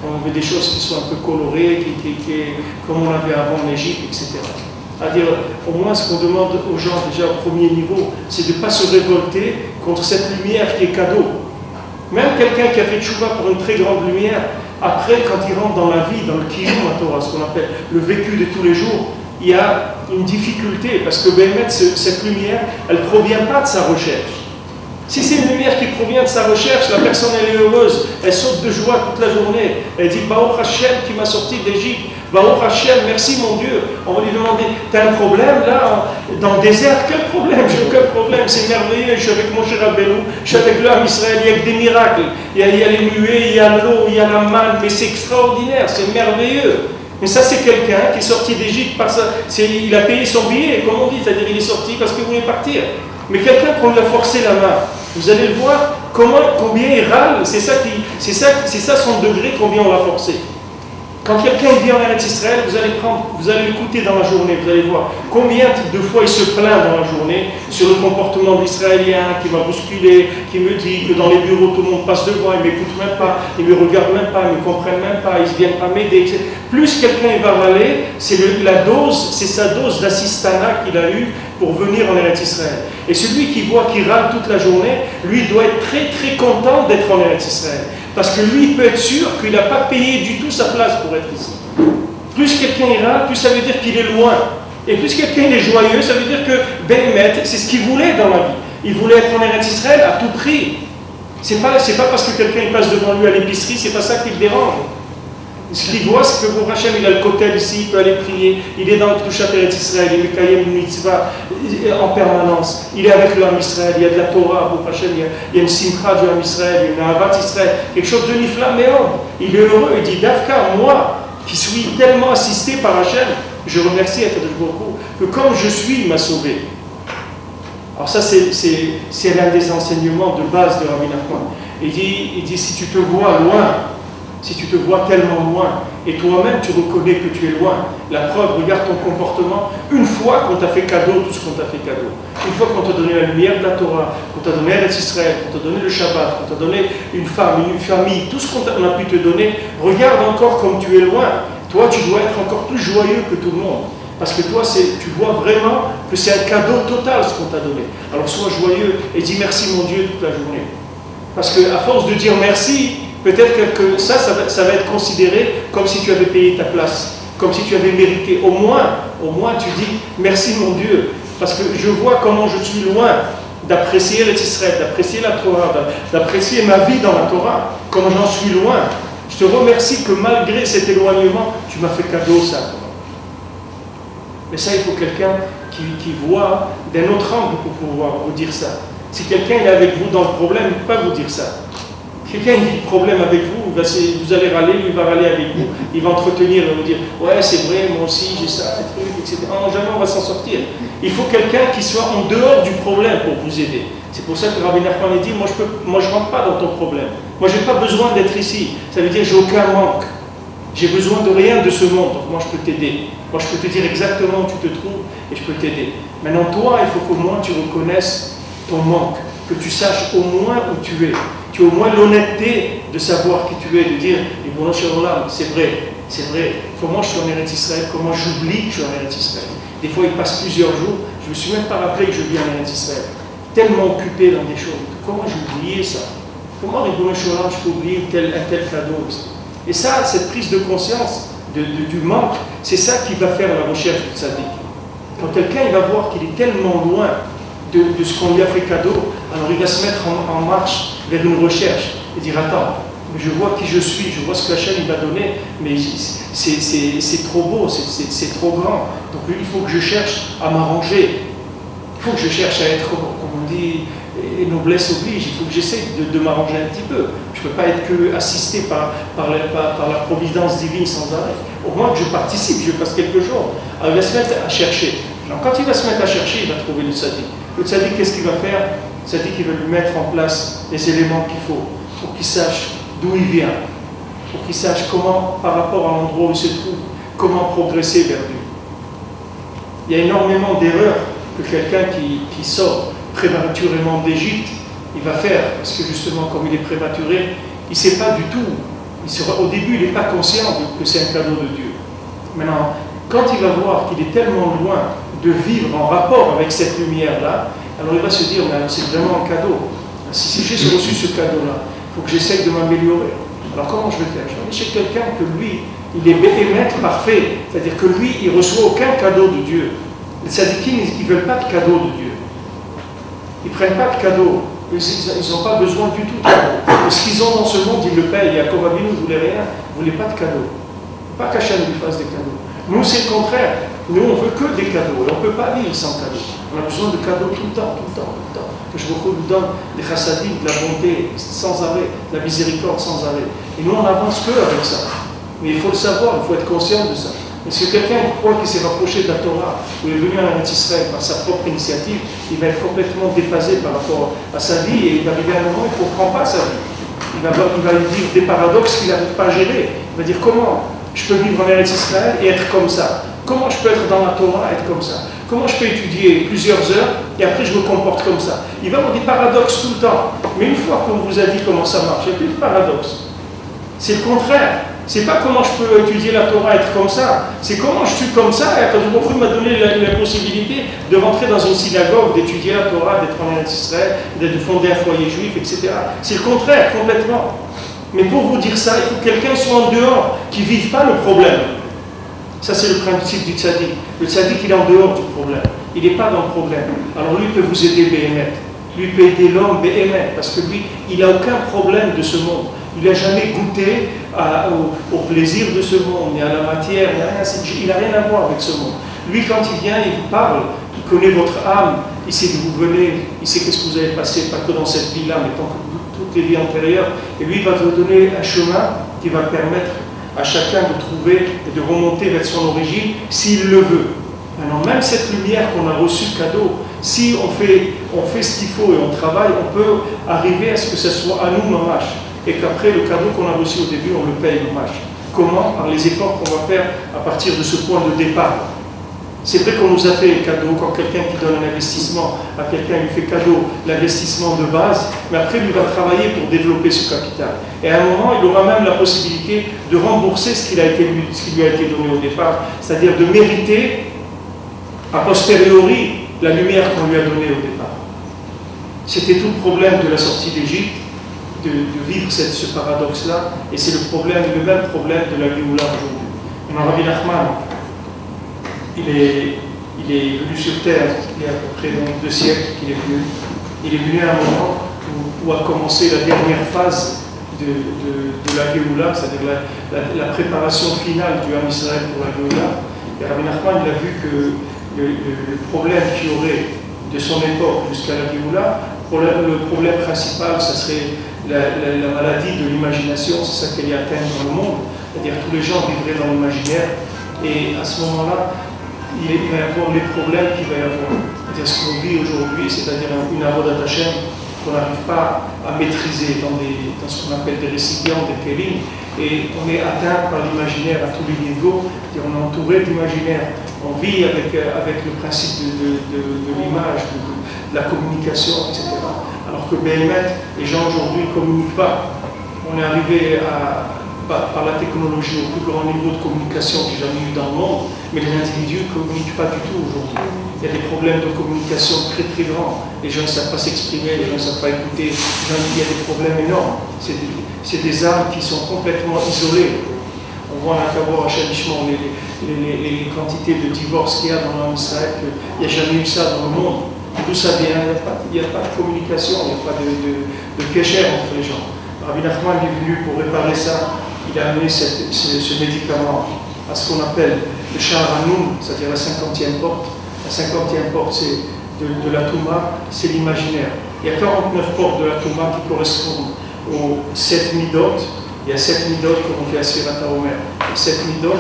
on veut des choses qui soient un peu colorées, comme on avait avant en Égypte, etc. C'est-à-dire, au moins, ce qu'on demande aux gens, déjà au premier niveau, c'est de ne pas se révolter contre cette lumière qui est cadeau. Même quelqu'un qui a fait tchouva pour une très grande lumière, après, quand il rentre dans la vie, dans le kiyum, ce qu'on appelle le vécu de tous les jours, il y a une difficulté, parce que cette lumière, elle ne provient pas de sa recherche. Si c'est une lumière qui provient de sa recherche, la personne elle est heureuse, elle saute de joie toute la journée, elle dit Baruch Hashem qui m'a sorti d'Égypte, Baruch Hashem, merci mon Dieu. On va lui demander, t'as un problème là, dans le désert? Quel problème? J'ai aucun problème, c'est merveilleux, je suis avec mon cher Rabbeinu, je suis avec l'homme Israël, il y a que des miracles, il y a les nuées, il y a l'eau, il y a la manne, mais c'est extraordinaire, c'est merveilleux. Mais ça, c'est quelqu'un qui est sorti d'Égypte par ça. Il a payé son billet, comme on dit, c'est-à-dire il est sorti parce qu'il voulait partir. Mais quelqu'un qu'on lui a forcé la main, vous allez le voir combien il râle, c'est ça son degré, combien on l'a forcé. Quand quelqu'un vient en Eretz Israël, vous allez l'écouter dans la journée, vous allez voir combien de fois il se plaint dans la journée sur le comportement de l'Israélien qui m'a bousculé, qui me dit que dans les bureaux tout le monde passe devant, il ne m'écoute même pas, il ne me regarde même pas, il ne me comprennent même pas, ils ne viennent pas m'aider. Plus quelqu'un va râler, c'est sa dose d'assistanat qu'il a eu pour venir en Eretz Israël. Et celui qui voit qu'il râle toute la journée, lui doit être très très content d'être en Eretz Israël. Parce que lui, il peut être sûr qu'il n'a pas payé du tout sa place pour être ici. Plus quelqu'un râle, plus ça veut dire qu'il est loin. Et plus quelqu'un est joyeux, ça veut dire que Béhémet, c'est ce qu'il voulait dans la vie. Il voulait être en Eretz Israël à tout prix. C'est pas parce que quelqu'un passe devant lui à l'épicerie, c'est pas ça qui le dérange. Ce qu'il voit, c'est que pour Hachem, il a le kotel ici, il peut aller prier, il est dans le Kedushat Eretz Israël, il est Mekayem Mitzvah en permanence, il est avec le Ham Israël, il y a de la Torah pour Hachem, il y a une simcha du Ham Israël, il y a une Ahavat Israël, quelque chose de nifla, mais il est heureux, il dit Dafka, moi, qui suis tellement assisté par Hachem, je remercie Akadosh Baruch Hu, que comme je suis, il m'a sauvé. Alors ça, c'est l'un des enseignements de base de Rabbi Nachman. Il dit, si tu te vois loin, si tu te vois tellement loin, et toi-même tu reconnais que tu es loin, la preuve, regarde ton comportement, une fois qu'on t'a fait cadeau, tout ce qu'on t'a fait cadeau, une fois qu'on t'a donné la lumière de la Torah, qu'on t'a donné Eretz Israël, qu'on t'a donné le Shabbat, qu'on t'a donné une femme, une famille, tout ce qu'on a pu te donner, regarde encore comme tu es loin. Toi, tu dois être encore plus joyeux que tout le monde. Parce que toi, tu vois vraiment que c'est un cadeau total ce qu'on t'a donné. Alors sois joyeux et dis merci mon Dieu toute la journée. Parce qu'à force de dire merci, peut-être que ça va être considéré comme si tu avais payé ta place, comme si tu avais mérité. Au moins tu dis merci mon Dieu, parce que je vois comment je suis loin d'apprécier l'Eretz Israël, d'apprécier la Torah, d'apprécier ma vie dans la Torah, comme j'en suis loin. Je te remercie que malgré cet éloignement, tu m'as fait cadeau ça. Mais ça, il faut quelqu'un qui voit d'un autre angle pour pouvoir vous dire ça. Si quelqu'un est avec vous dans le problème, il ne peut pas vous dire ça. Si quelqu'un vit le problème avec vous, vous allez râler, lui va râler avec vous, il va entretenir, il va vous dire « Ouais, c'est vrai, moi aussi, j'ai ça, des trucs, etc. » Non, jamais on va s'en sortir. Il faut quelqu'un qui soit en dehors du problème pour vous aider. C'est pour ça que Rabbi Nachman a dit « Moi, je ne rentre pas dans ton problème. Moi, je n'ai pas besoin d'être ici. Ça veut dire j'ai aucun manque. J'ai besoin de rien de ce monde, donc moi je peux t'aider. Moi je peux te dire exactement où tu te trouves et je peux t'aider. Maintenant toi, il faut qu'au moins tu reconnaisses ton manque, que tu saches au moins où tu es. Tu as au moins l'honnêteté de savoir qui tu es, de dire, et bon, c'est vrai, comment je suis en Eretz Israël, comment j'oublie que je suis en Eretz Israël. Des fois il passe plusieurs jours, je ne me suis même pas rappelé que je vis en Eretz Israël. Tellement occupé dans des choses, comment j'ai oublié ça? Comment je peux oublier un tel cadeau? Et ça, cette prise de conscience du manque, c'est ça qui va faire la recherche du tzaddik. Quand quelqu'un il va voir qu'il est tellement loin de ce qu'on lui a fait cadeau, alors il va se mettre en marche vers une recherche et dire attends, mais je vois qui je suis, je vois ce que Hachem m'a donné, mais c'est trop beau, c'est trop grand. Donc il faut que je cherche à m'arranger, il faut que je cherche à être, comme on dit, et noblesse oblige, il faut que j'essaie de m'arranger un petit peu. Je ne peux pas être que assisté par la providence divine sans arrêt. Au moins que je participe, je fasse quelque chose. Alors il va se mettre à chercher. Alors quand il va se mettre à chercher, il va trouver le tzaddik. Le tzaddik, qu'est-ce qu'il va faire? Le tzaddik, il va lui mettre en place les éléments qu'il faut pour qu'il sache d'où il vient, pour qu'il sache comment, par rapport à l'endroit où il se trouve, comment progresser vers Dieu. Il y a énormément d'erreurs que quelqu'un qui sort prématurément d'Égypte, il va faire, parce que justement, comme il est prématuré, il ne sait pas du tout. Au début, il n'est pas conscient que c'est un cadeau de Dieu. Maintenant, quand il va voir qu'il est tellement loin de vivre en rapport avec cette lumière-là, alors il va se dire, c'est vraiment un cadeau. Si j'ai reçu ce cadeau-là, il faut que j'essaye de m'améliorer. Alors comment je vais faire? Je vais aller chez quelqu'un que lui, il est béhémètre parfait, c'est-à-dire que lui, il ne reçoit aucun cadeau de Dieu. Les tzadikim, ils ne veulent pas de cadeau de Dieu. Ils ne prennent pas de cadeau. Ils n'ont pas besoin du tout de cadeau. Ce qu'ils ont dans ce monde, ils le payent. Yaakov Avinu ne voulait rien, ne voulait pas de cadeau. Pas qu'Hachem lui fasse des cadeaux. Nous, c'est le contraire. Nous, on ne veut que des cadeaux. Et on ne peut pas vivre sans cadeaux. On a besoin de cadeaux tout le temps. Que je vous donne des chassadim, de la bonté sans arrêt, de la miséricorde sans arrêt. Et nous, on n'avance que avec ça. Mais il faut le savoir, il faut être conscient de ça. Est-ce que quelqu'un croit qu'il s'est rapproché de la Torah, ou est venu en Eretz Israël par sa propre initiative, il va être complètement déphasé par rapport à sa vie et il va arriver à un moment où il ne comprend pas sa vie. Il va vivre des paradoxes qu'il n'arrive pas à gérer. Il va dire comment je peux vivre en Eretz Israël et être comme ça? Comment je peux être dans la Torah et être comme ça? Comment je peux étudier plusieurs heures et après je me comporte comme ça? Il va avoir des paradoxes tout le temps. Mais une fois qu'on vous a dit comment ça marche, il n'y a plus de paradoxe. C'est le contraire. C'est pas comment je peux étudier la Torah, être comme ça. C'est comment je suis comme ça. Et quand Dieu m'a donné la possibilité de rentrer dans une synagogue, d'étudier la Torah, d'être en Eretz Israël, de fonder un foyer juif, etc. C'est le contraire, complètement. Mais pour vous dire ça, il faut que quelqu'un soit en dehors, qui ne vive pas le problème. Ça, c'est le principe du tzaddik. Le tzaddik, il est en dehors du problème. Il n'est pas dans le problème. Alors lui peut vous aider, Béhémet. Lui peut aider l'homme, Béhémet, parce que lui, il n'a aucun problème de ce monde. Il n'a jamais goûté au plaisir de ce monde, ni à la matière, il n'a rien à voir avec ce monde. Lui, quand il vient, il vous parle, il connaît votre âme, il sait d'où vous venez, il sait qu'est-ce que vous avez passé, pas que dans cette vie-là, mais dans toutes les vies antérieures. Et lui, il va vous donner un chemin qui va permettre à chacun de trouver et de remonter vers son origine, s'il le veut. Maintenant, même cette lumière qu'on a reçue cadeau, si on fait ce qu'il faut et on travaille, on peut arriver à ce que ce soit à nous mamash, et qu'après le cadeau qu'on a reçu au début, on le paye mamash. Comment? Par les efforts qu'on va faire à partir de ce point de départ. C'est vrai qu'on nous a fait cadeau quand quelqu'un qui donne un investissement à quelqu'un, lui fait cadeau l'investissement de base, mais après lui va travailler pour développer ce capital. Et à un moment, il aura même la possibilité de rembourser ce qui lui a été donné au départ, c'est-à-dire de mériter a posteriori la lumière qu'on lui a donnée au départ. C'était tout le problème de la sortie d'Égypte, de vivre ce paradoxe-là, et c'est le même problème de la Géoula aujourd'hui. Maintenant, Rabbi Nachman, il est venu sur Terre il y a à peu près 2 siècles qu'il est venu. Il est venu à un moment où a commencé la dernière phase de la Géoula, c'est-à-dire la préparation finale du Ham Israël pour la Géoula. Et Rabbi Nachman, il a vu que le problème qu'il y aurait de son époque jusqu'à la Géoula, le problème principal, ça serait la maladie de l'imagination, c'est ça qu'elle y atteint dans le monde, c'est-à-dire tous les gens vivraient dans l'imaginaire, et à ce moment-là, il va y avoir les problèmes qu'il va y avoir. C'est-à-dire ce qu'on vit aujourd'hui, c'est-à-dire une avodat Hashem qu'on n'arrive pas à maîtriser dans ce qu'on appelle des récipients, des kélim, et on est atteint par l'imaginaire à tous les niveaux, et on est entouré d'imaginaire. On vit avec le principe de l'image, de la communication, etc. Alors que Béhémet, les gens aujourd'hui ne communiquent pas. On est arrivé par la technologie au plus grand niveau de communication qu'il y a jamais eu dans le monde, mais les individus ne communiquent pas du tout aujourd'hui. Il y a des problèmes de communication très très grands. Les gens ne savent pas s'exprimer, les gens ne savent pas écouter, il y a des problèmes énormes. C'est des âmes qui sont complètement isolées. On voit à Kabor, à Chalichement, les quantités de divorces qu'il y a dans l'Am Israël, il n'y a jamais eu ça dans le monde. D'où ça vient? Il n'y a pas de communication, il n'y a pas de kécher entre les gens. Rabbi Nachman est venu pour réparer ça. Il a amené ce médicament à ce qu'on appelle le Sha'ar HaNun, c'est-à-dire la 50e porte. La 50e porte, c'est de la Touma, c'est l'imaginaire. Il y a 49 portes de la Touma qui correspondent aux 7 midot. Il y a 7 midot comme on fait à Sfirat HaOmer. 7 midot,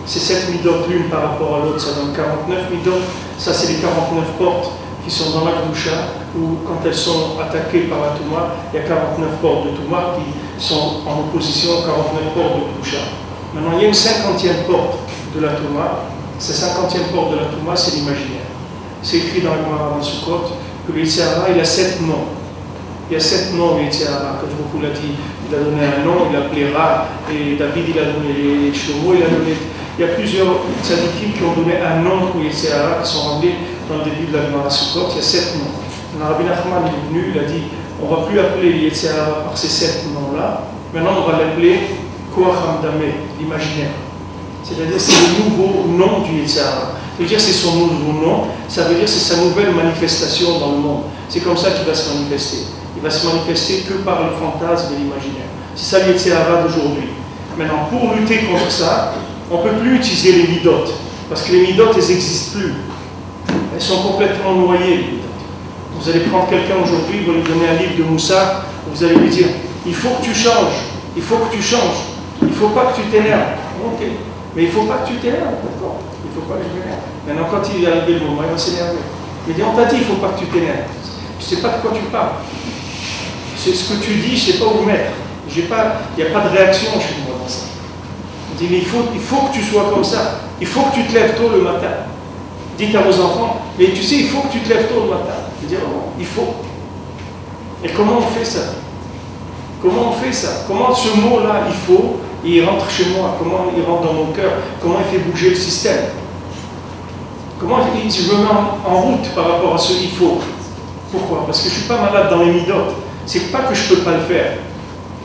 c'est 7 midot l'une par rapport à l'autre, ça donne 49 midot. Ça, c'est les 49 portes qui sont dans la Kedusha, où quand elles sont attaquées par la Touma, il y a 49 portes de Touma qui sont en opposition aux 49 portes de Kedusha. Maintenant, il y a une 50e porte de la Touma. Cette 50e porte de la Touma, c'est l'imaginaire. C'est écrit dans le Gemara dans Sukkot que le Yetzer Hara, il a 7 noms. Il y a 7 noms au Yetzer Hara. Quand beaucoup l'a dit, il a donné un nom, il a appelé Ra, et David, il a donné les Shlomo, il a donné. Il y a plusieurs tzadikim qui ont donné un nom au Yetzer Hara, qui sont rendus dans le début de la Gemara Sukkot. Il y a 7 noms. Rabbi Nachman est venu, il a dit on ne va plus appeler le Yetzer Hara par ces 7 noms-là. Maintenant, on va l'appeler Koach Hamdameh, l'imaginaire. C'est-à-dire c'est le nouveau nom du Yetzer Hara. Ça veut dire c'est son nouveau nom, ça veut dire c'est sa nouvelle manifestation dans le monde. C'est comme ça qu'il va se manifester. Il va se manifester que par le fantasme de l'imaginaire. C'est ça le Yetzer Hara d'aujourd'hui. Maintenant, pour lutter contre ça, on ne peut plus utiliser les midot, parce que les midot, elles n'existent plus. Elles sont complètement noyées, les midot. Vous allez prendre quelqu'un aujourd'hui, vous lui donner un livre de Moussa, vous allez lui dire il faut que tu changes, il faut que tu changes, il ne faut pas que tu t'énerves. Ok, mais il ne faut pas que tu t'énerves, d'accord? Il ne faut pas que je m'énerve. Maintenant, quand il est arrivé le moment, il va s'énerver. Mais on t'a dit il ne faut pas que tu t'énerves. Je ne sais pas de quoi tu parles. C'est ce que tu dis, je ne sais pas où mettre. Il n'y a pas de réaction chez moi dans ça. On dit mais il faut que tu sois comme ça. Il faut que tu te lèves tôt le matin. Dites à vos enfants, mais tu sais, il faut que tu te lèves tôt le matin. Je veux dire, oh, il faut. Et comment on fait ça? Comment on fait ça? Comment ce mot-là, il faut, il rentre chez moi? Comment il rentre dans mon cœur? Comment il fait bouger le système? Comment je me mets en route par rapport à ce il faut? Pourquoi? Parce que je ne suis pas malade dans les midotes. C'est pas que je ne peux pas le faire.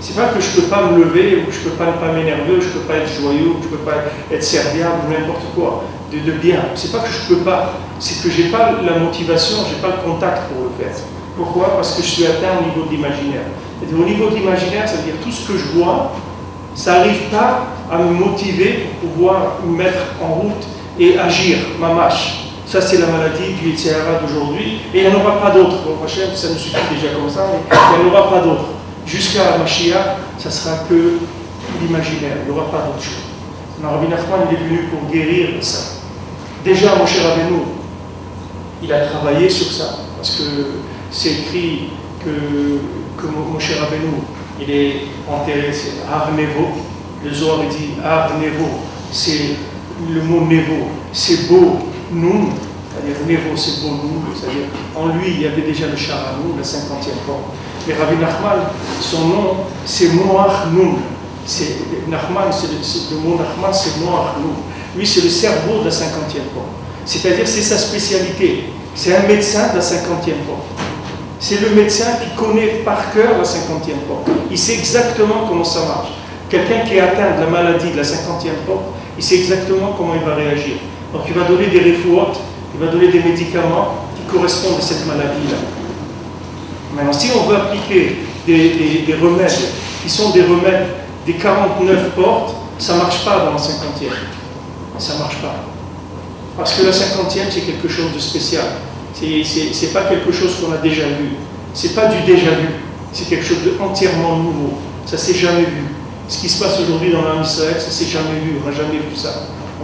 C'est pas que je ne peux pas me lever, ou que je ne peux pas ne pas m'énerver, ou que je ne peux pas être joyeux, ou que je ne peux pas être serviable, ou n'importe quoi, de bien. C'est pas que je ne peux pas, c'est que je n'ai pas la motivation, je n'ai pas le contact pour le faire. Pourquoi? Parce que je suis atteint au niveau de l'imaginaire. Au niveau de l'imaginaire, ça veut dire tout ce que je vois, ça n'arrive pas à me motiver pour pouvoir me mettre en route et agir, ma mâche. Ça, c'est la maladie du Yetzer Hara d'aujourd'hui. Et il n'y en aura pas d'autres. Bon, prochain, ça nous suffit déjà comme ça, mais il n'y en aura pas d'autres. Jusqu'à la Mashiach, ça sera que l'imaginaire. Il n'y aura pas d'autre chose. Rabbi Nachman, il est venu pour guérir ça. Déjà, Moshe Rabbeinu, il a travaillé sur ça. Parce que c'est écrit que Moshe Rabbeinu, il est enterré, c'est Har Nevo. Le Zohar dit Har Nevo, c'est le mot Nevo, c'est beau, Noun, c'est-à-dire Nevo, c'est beau, Noun, c'est-à-dire en lui, il y avait déjà le Sharanou, la 50e porte. Mais Rabbi Nachman, son nom, c'est Moach Noun. Nachman, le mot Nachman, c'est Moach Noun. Lui, c'est le cerveau de la 50e porte. C'est-à-dire, c'est sa spécialité. C'est un médecin de la 50e porte. C'est le médecin qui connaît par cœur la 50e porte. Il sait exactement comment ça marche. Quelqu'un qui est atteint de la maladie de la 50e porte, il sait exactement comment il va réagir. Donc il va donner des réfouates, il va donner des médicaments qui correspondent à cette maladie-là. Maintenant, si on veut appliquer des remèdes qui sont des remèdes des 49 portes, ça ne marche pas dans la 50e. Ça ne marche pas. Parce que la 50e, c'est quelque chose de spécial. Ce n'est pas quelque chose qu'on a déjà vu. Ce n'est pas du déjà vu. C'est quelque chose d'entièrement nouveau. Ça ne s'est jamais vu. Ce qui se passe aujourd'hui dans l'Am Israël, ça ne s'est jamais vu. On n'a jamais vu ça.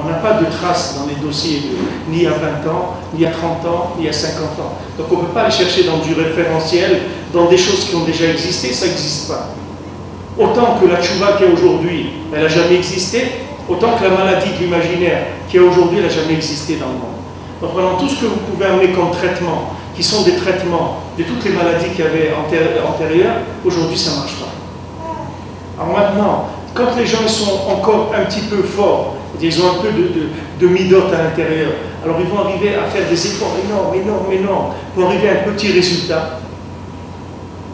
On n'a pas de traces dans les dossiers, ni à 20 ans, ni à 30 ans, ni à 50 ans. Donc on ne peut pas aller chercher dans du référentiel, dans des choses qui ont déjà existé, ça n'existe pas. Autant que la tchouva qui est aujourd'hui, elle n'a jamais existé, autant que la maladie de l'imaginaire qui est aujourd'hui, elle n'a jamais existé dans le monde. Donc pendant tout ce que vous pouvez amener comme traitement, qui sont des traitements de toutes les maladies qu'il y avait antérieures, aujourd'hui ça ne marche pas. Alors maintenant, quand les gens ils sont encore un petit peu forts, ils ont un peu de midot à l'intérieur, alors ils vont arriver à faire des efforts énormes pour arriver à un petit résultat.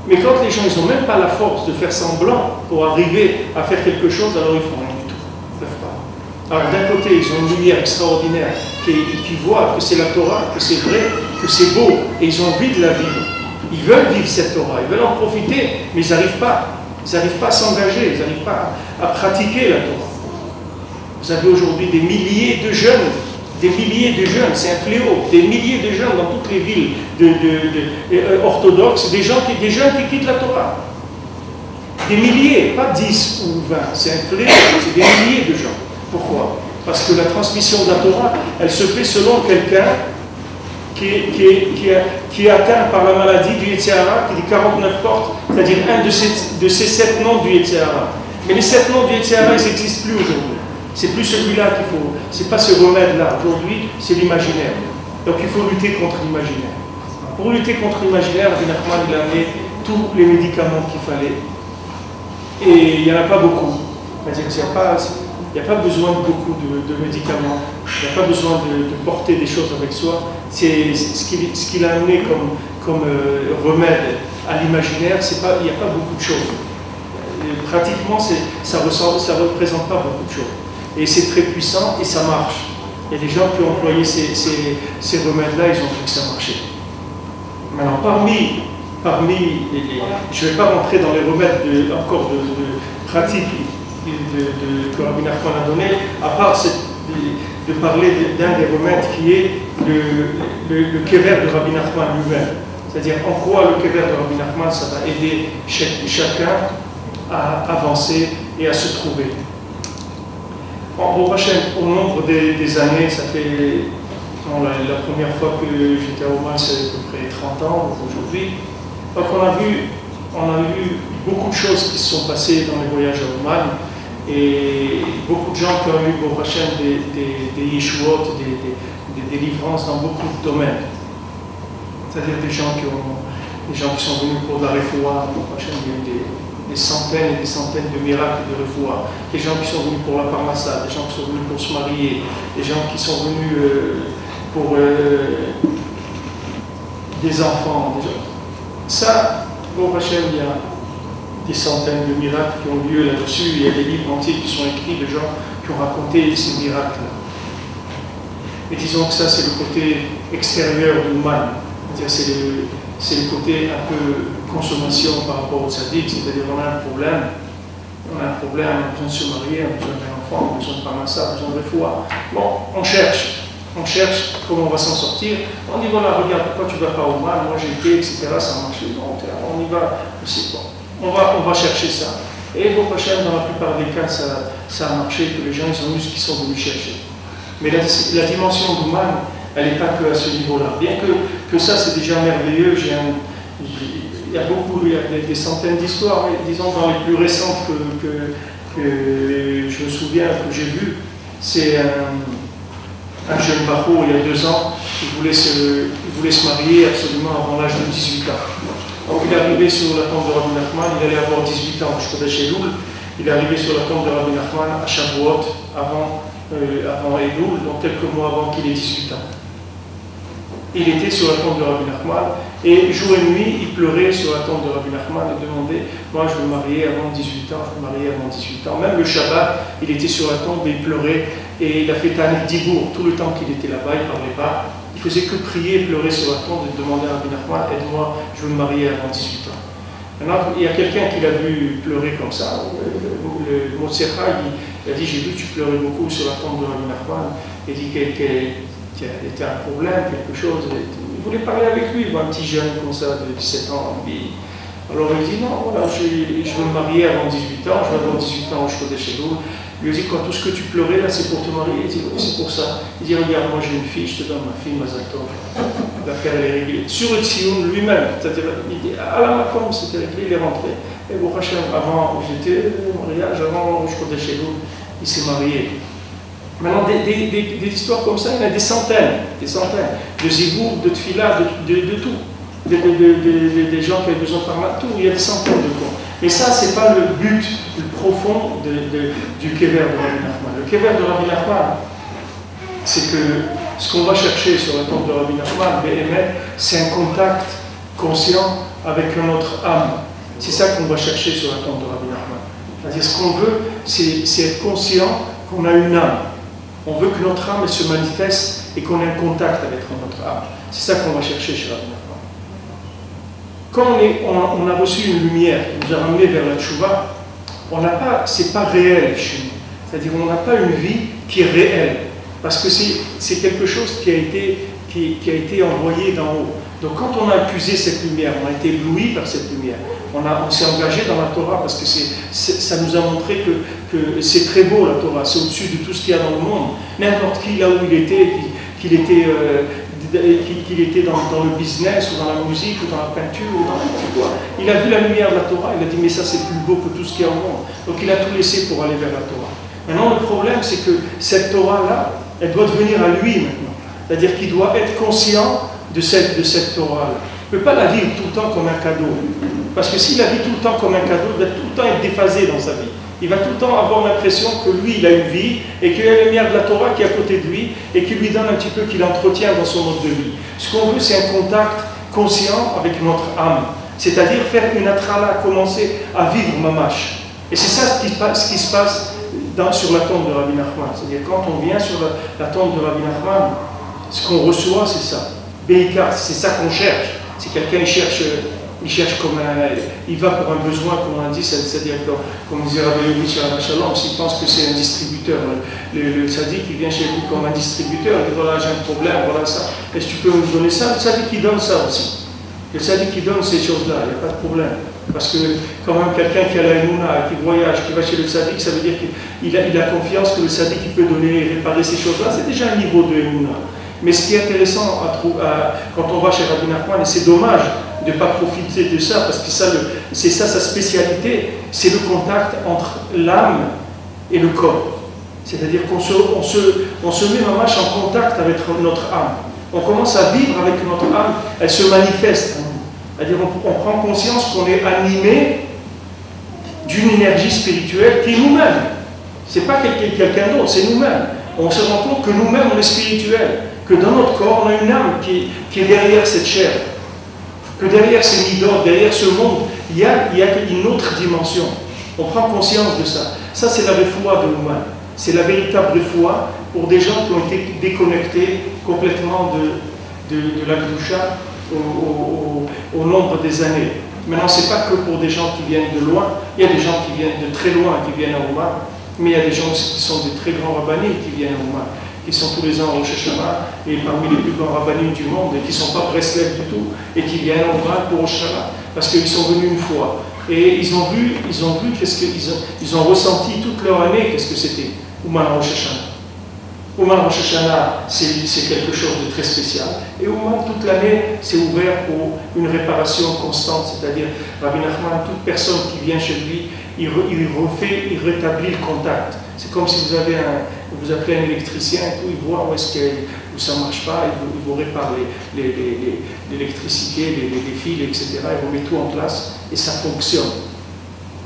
Mais quand les gens ils n'ont même pas la force de faire semblant pour arriver à faire quelque chose, alors ils font rien du tout. Ils ne peuvent pas. Alors d'un côté, ils ont une lumière extraordinaire qui voit que c'est la Torah, que c'est vrai, que c'est beau, et ils ont envie de la vivre. Ils veulent vivre cette Torah, ils veulent en profiter, mais ils n'arrivent pas. Ils n'arrivent pas à s'engager, ils n'arrivent pas à pratiquer la Torah. Vous avez aujourd'hui des milliers de jeunes, c'est un fléau, des milliers de jeunes dans toutes les villes orthodoxes, des jeunes qui quittent la Torah. Des milliers, pas 10 ou 20, c'est un fléau, c'est des milliers de gens. Pourquoi? Parce que la transmission de la Torah, elle se fait selon quelqu'un qui est atteint par la maladie du Yetzer Hara, qui dit 49 portes, c'est-à-dire un de ces 7 noms du Yetzer Hara. Mais les 7 noms du Yetzer Hara, ils n'existent plus aujourd'hui. C'est plus celui-là qu'il faut, c'est pas ce remède-là. Aujourd'hui, c'est l'imaginaire. Donc il faut lutter contre l'imaginaire. Pour lutter contre l'imaginaire, Rabbi Nachman, il a amené tous les médicaments qu'il fallait. Et il n'y en a pas beaucoup. C'est-à-dire qu'il n'y a pas besoin de beaucoup de médicaments. Il n'y a pas besoin de porter des choses avec soi. C'est ce qu'il a amené comme remède à l'imaginaire, il n'y a pas beaucoup de choses. Pratiquement, ça ne représente pas beaucoup de choses. Et c'est très puissant et ça marche. Il y a des gens qui ont employé ces remèdes-là, ils ont vu que ça marchait. Maintenant, parmi je ne vais pas rentrer dans les remèdes encore de pratique que Rabbi Nachman a donné, à part de parler d'un des remèdes qui est le kever de Rabbi Nachman lui-même. C'est-à-dire en quoi le kever de Rabbi Nachman, ça va aider chacun à avancer et à se trouver. Au nombre des années, ça fait la première fois que j'étais à Oman, c'est à peu près 30 ans aujourd'hui. Donc on a vu beaucoup de choses qui se sont passées dans les voyages à Oman et beaucoup de gens qui ont eu pour Hachem des yeshuot, des délivrances dans beaucoup de domaines. C'est-à-dire des gens qui sont venus pour la refoua, pour Hachem, il y a eu des centaines et des centaines de miracles de refoua, des gens qui sont venus pour la parnassa, des gens qui sont venus pour se marier, des gens qui sont venus pour des enfants. Ça, pour Hachem, il y a des centaines de miracles qui ont lieu là-dessus. Il y a des livres entiers qui sont écrits de gens qui ont raconté ces miracles-là. Mais disons que ça, c'est le côté extérieur du mal. C'est c'est le côté un peu consommation par rapport au tzaddik, c'est-à-dire on a un problème, on a besoin de se marier, on a besoin d'un enfant, on a besoin de parnassa, on a besoin de refoua. Bon, on cherche comment on va s'en sortir. On dit voilà, regarde, pourquoi tu ne vas pas au mal, moi j'ai été, etc., ça a marché. Donc, on y va aussi. Bon, on va chercher ça. Et bon, prochain, dans la plupart des cas, ça a marché, que les gens ils ont eu ce qu'ils sont venus chercher. Mais la dimension du mal, elle n'est pas que à ce niveau-là. Bien que ça, c'est déjà merveilleux. Il y a des centaines d'histoires, mais disons dans les plus récentes que je me souviens, que j'ai vues, c'est un jeune baro, il y a 2 ans, il voulait se marier absolument avant l'âge de 18 ans. Donc il est arrivé sur la tombe de Rabbi Nachman, il allait avoir 18 ans, je connais chez Loul, il est arrivé sur la tombe de Rabbi Nachman à Shavuot, avant Elul, donc quelques mois avant qu'il ait 18 ans. Il était sur la tombe de Rabbi Nachman, et jour et nuit, il pleurait sur la tombe de Rabbi Nachman et demandait, moi je veux me marier avant 18 ans, je veux me marier avant 18 ans. Même le Shabbat, il était sur la tombe et il pleurait, et il a fait Tanit Dibour tout le temps qu'il était là-bas, il ne parlait pas. Il faisait que prier et pleurer sur la tombe et demander à Rabbi Nachman, aide-moi, je veux me marier avant 18 ans. Maintenant, il y a quelqu'un qui l'a vu pleurer comme ça, le Motsecha, il a dit, j'ai vu que tu pleurais beaucoup sur la tombe de Rabbi Nachman, il dit qu'il était un problème, quelque chose. Il voulait parler avec lui, un petit jeune comme ça, de 17 ans. Alors il dit, non, voilà, je veux me marier avant 18 ans, je veux avoir 18 ans, je connais chez nous. Il lui dit, quand tout ce que tu pleurais là, c'est pour te marier. Il dit, oui, c'est pour ça. Il dit, regarde, moi j'ai une fille, je te donne ma fille, Mazal Tov. L'affaire, elle est réglée. Sur le Tsioun lui-même, c'est-à-dire, il dit, à la Macom, c'était réglé, il est rentré. Et bon, avant, j'étais au mariage, avant, je connais chez nous, il s'est marié. Maintenant, des histoires comme ça, il y en a des centaines, de zibour, de tfila, de tout, des gens qui ont besoin de parler, tout, il y a des centaines de cas. Mais ça, ce n'est pas le but le profond du kever de Rabbi Nachman. Le kever de Rabbi Nachman, c'est que ce qu'on va chercher sur la tombe de Rabbi Nachman, c'est un contact conscient avec notre âme. C'est ça qu'on va chercher sur la tombe de Rabbi Nachman. C'est-à-dire, ce qu'on veut, c'est être conscient qu'on a une âme. On veut que notre âme se manifeste et qu'on ait un contact avec notre âme. C'est ça qu'on va chercher chez Rabbi Nachman. Quand on a reçu une lumière qui nous a ramené vers la tchouva, c'est pas réel chez nous. C'est-à-dire qu'on n'a pas une vie qui est réelle. Parce que c'est quelque chose qui a été envoyé d'en haut. Donc quand on a accusé cette lumière, on a été ébloui par cette lumière. On s'est engagé dans la Torah parce que ça nous a montré que c'est très beau la Torah, c'est au-dessus de tout ce qu'il y a dans le monde. N'importe qui, là où il était, qu'il était dans le business ou dans la musique ou dans la peinture ou dans n'importe quoi, il a vu la lumière de la Torah, il a dit mais ça c'est plus beau que tout ce qu'il y a au monde. Donc il a tout laissé pour aller vers la Torah. Maintenant le problème c'est que cette Torah-là, elle doit devenir à lui maintenant. C'est-à-dire qu'il doit être conscient de cette Torah-là. Il ne peut pas la vivre tout le temps comme un cadeau. Parce que s'il la vit tout le temps comme un cadeau, il va tout le temps être déphasé dans sa vie. Il va tout le temps avoir l'impression que lui, il a une vie et qu'il y a la lumière de la Torah qui est à côté de lui et qui lui donne un petit peu, qui l'entretient dans son mode de vie. Ce qu'on veut, c'est un contact conscient avec notre âme. C'est-à-dire faire une atrala, commencer à vivre mamash. Et c'est ça ce qui se passe sur la tombe de Rabbi Nachman. C'est-à-dire quand on vient sur la tombe de Rabbi Nachman, ce qu'on reçoit, c'est ça. Beika, c'est ça qu'on cherche. Si quelqu'un il cherche comme il va pour un besoin, comme on a dit, c'est-à-dire comme disait Rabbi Yovitch à Shalom, s'il pense que c'est un distributeur, le tzaddik il vient chez vous comme un distributeur, il dit voilà j'ai un problème, voilà ça, est-ce que tu peux me donner ça? Le tzaddik il donne ça aussi. Le tzaddik il donne ces choses-là, il n'y a pas de problème. Parce que quand même quelqu'un qui a la Emouna, qui voyage, qui va chez le tzaddik, ça veut dire qu'il a confiance que le tzaddik il peut donner et réparer ces choses-là, c'est déjà un niveau de Emouna. Mais ce qui est intéressant quand on va chez Rabbi Nachman, et c'est dommage de ne pas profiter de ça, parce que c'est ça sa spécialité, c'est le contact entre l'âme et le corps. C'est-à-dire qu'on se met vraiment en contact avec notre âme. On commence à vivre avec notre âme, elle se manifeste. C'est-à-dire on prend conscience qu'on est animé d'une énergie spirituelle qui est nous-mêmes. Ce n'est pas quelqu'un d'autre, c'est nous-mêmes. On se rend compte que nous-mêmes, on est spirituel, que dans notre corps, on a une âme qui est derrière cette chair. Que derrière ces midot, derrière ce monde, il y a une autre dimension. On prend conscience de ça. Ça, c'est la refoua de nous-mêmes. C'est la véritable refoua pour des gens qui ont été déconnectés complètement de la Kedusha au nombre des années. Maintenant, ce n'est pas que pour des gens qui viennent de loin, il y a des gens qui viennent de très loin, qui viennent à Ouman, mais il y a des gens aussi qui sont des très grands rabbiniques qui viennent à Ouman, qui sont tous les ans au Rosh Hashanah, et parmi les plus grands rabbiniques du monde, et qui ne sont pas Breslev du tout, et qui viennent à Ouman pour Rosh Hashanah, parce qu'ils sont venus une fois. Et ils ont vu qu'est-ce qu'ils ont ressenti toute leur année, qu'est-ce que c'était, Ouman Rosh Hashanah. Ouman Rosh Hashanah, c'est quelque chose de très spécial. Et Ouman, toute l'année, c'est ouvert pour une réparation constante. C'est-à-dire, Rabbi Nachman, toute personne qui vient chez lui, il rétablit le contact. C'est comme si vous appelez un électricien et tout, il voit où ça ne marche pas, il vous répare l'électricité, les fils, etc. Il remet tout en place et ça fonctionne.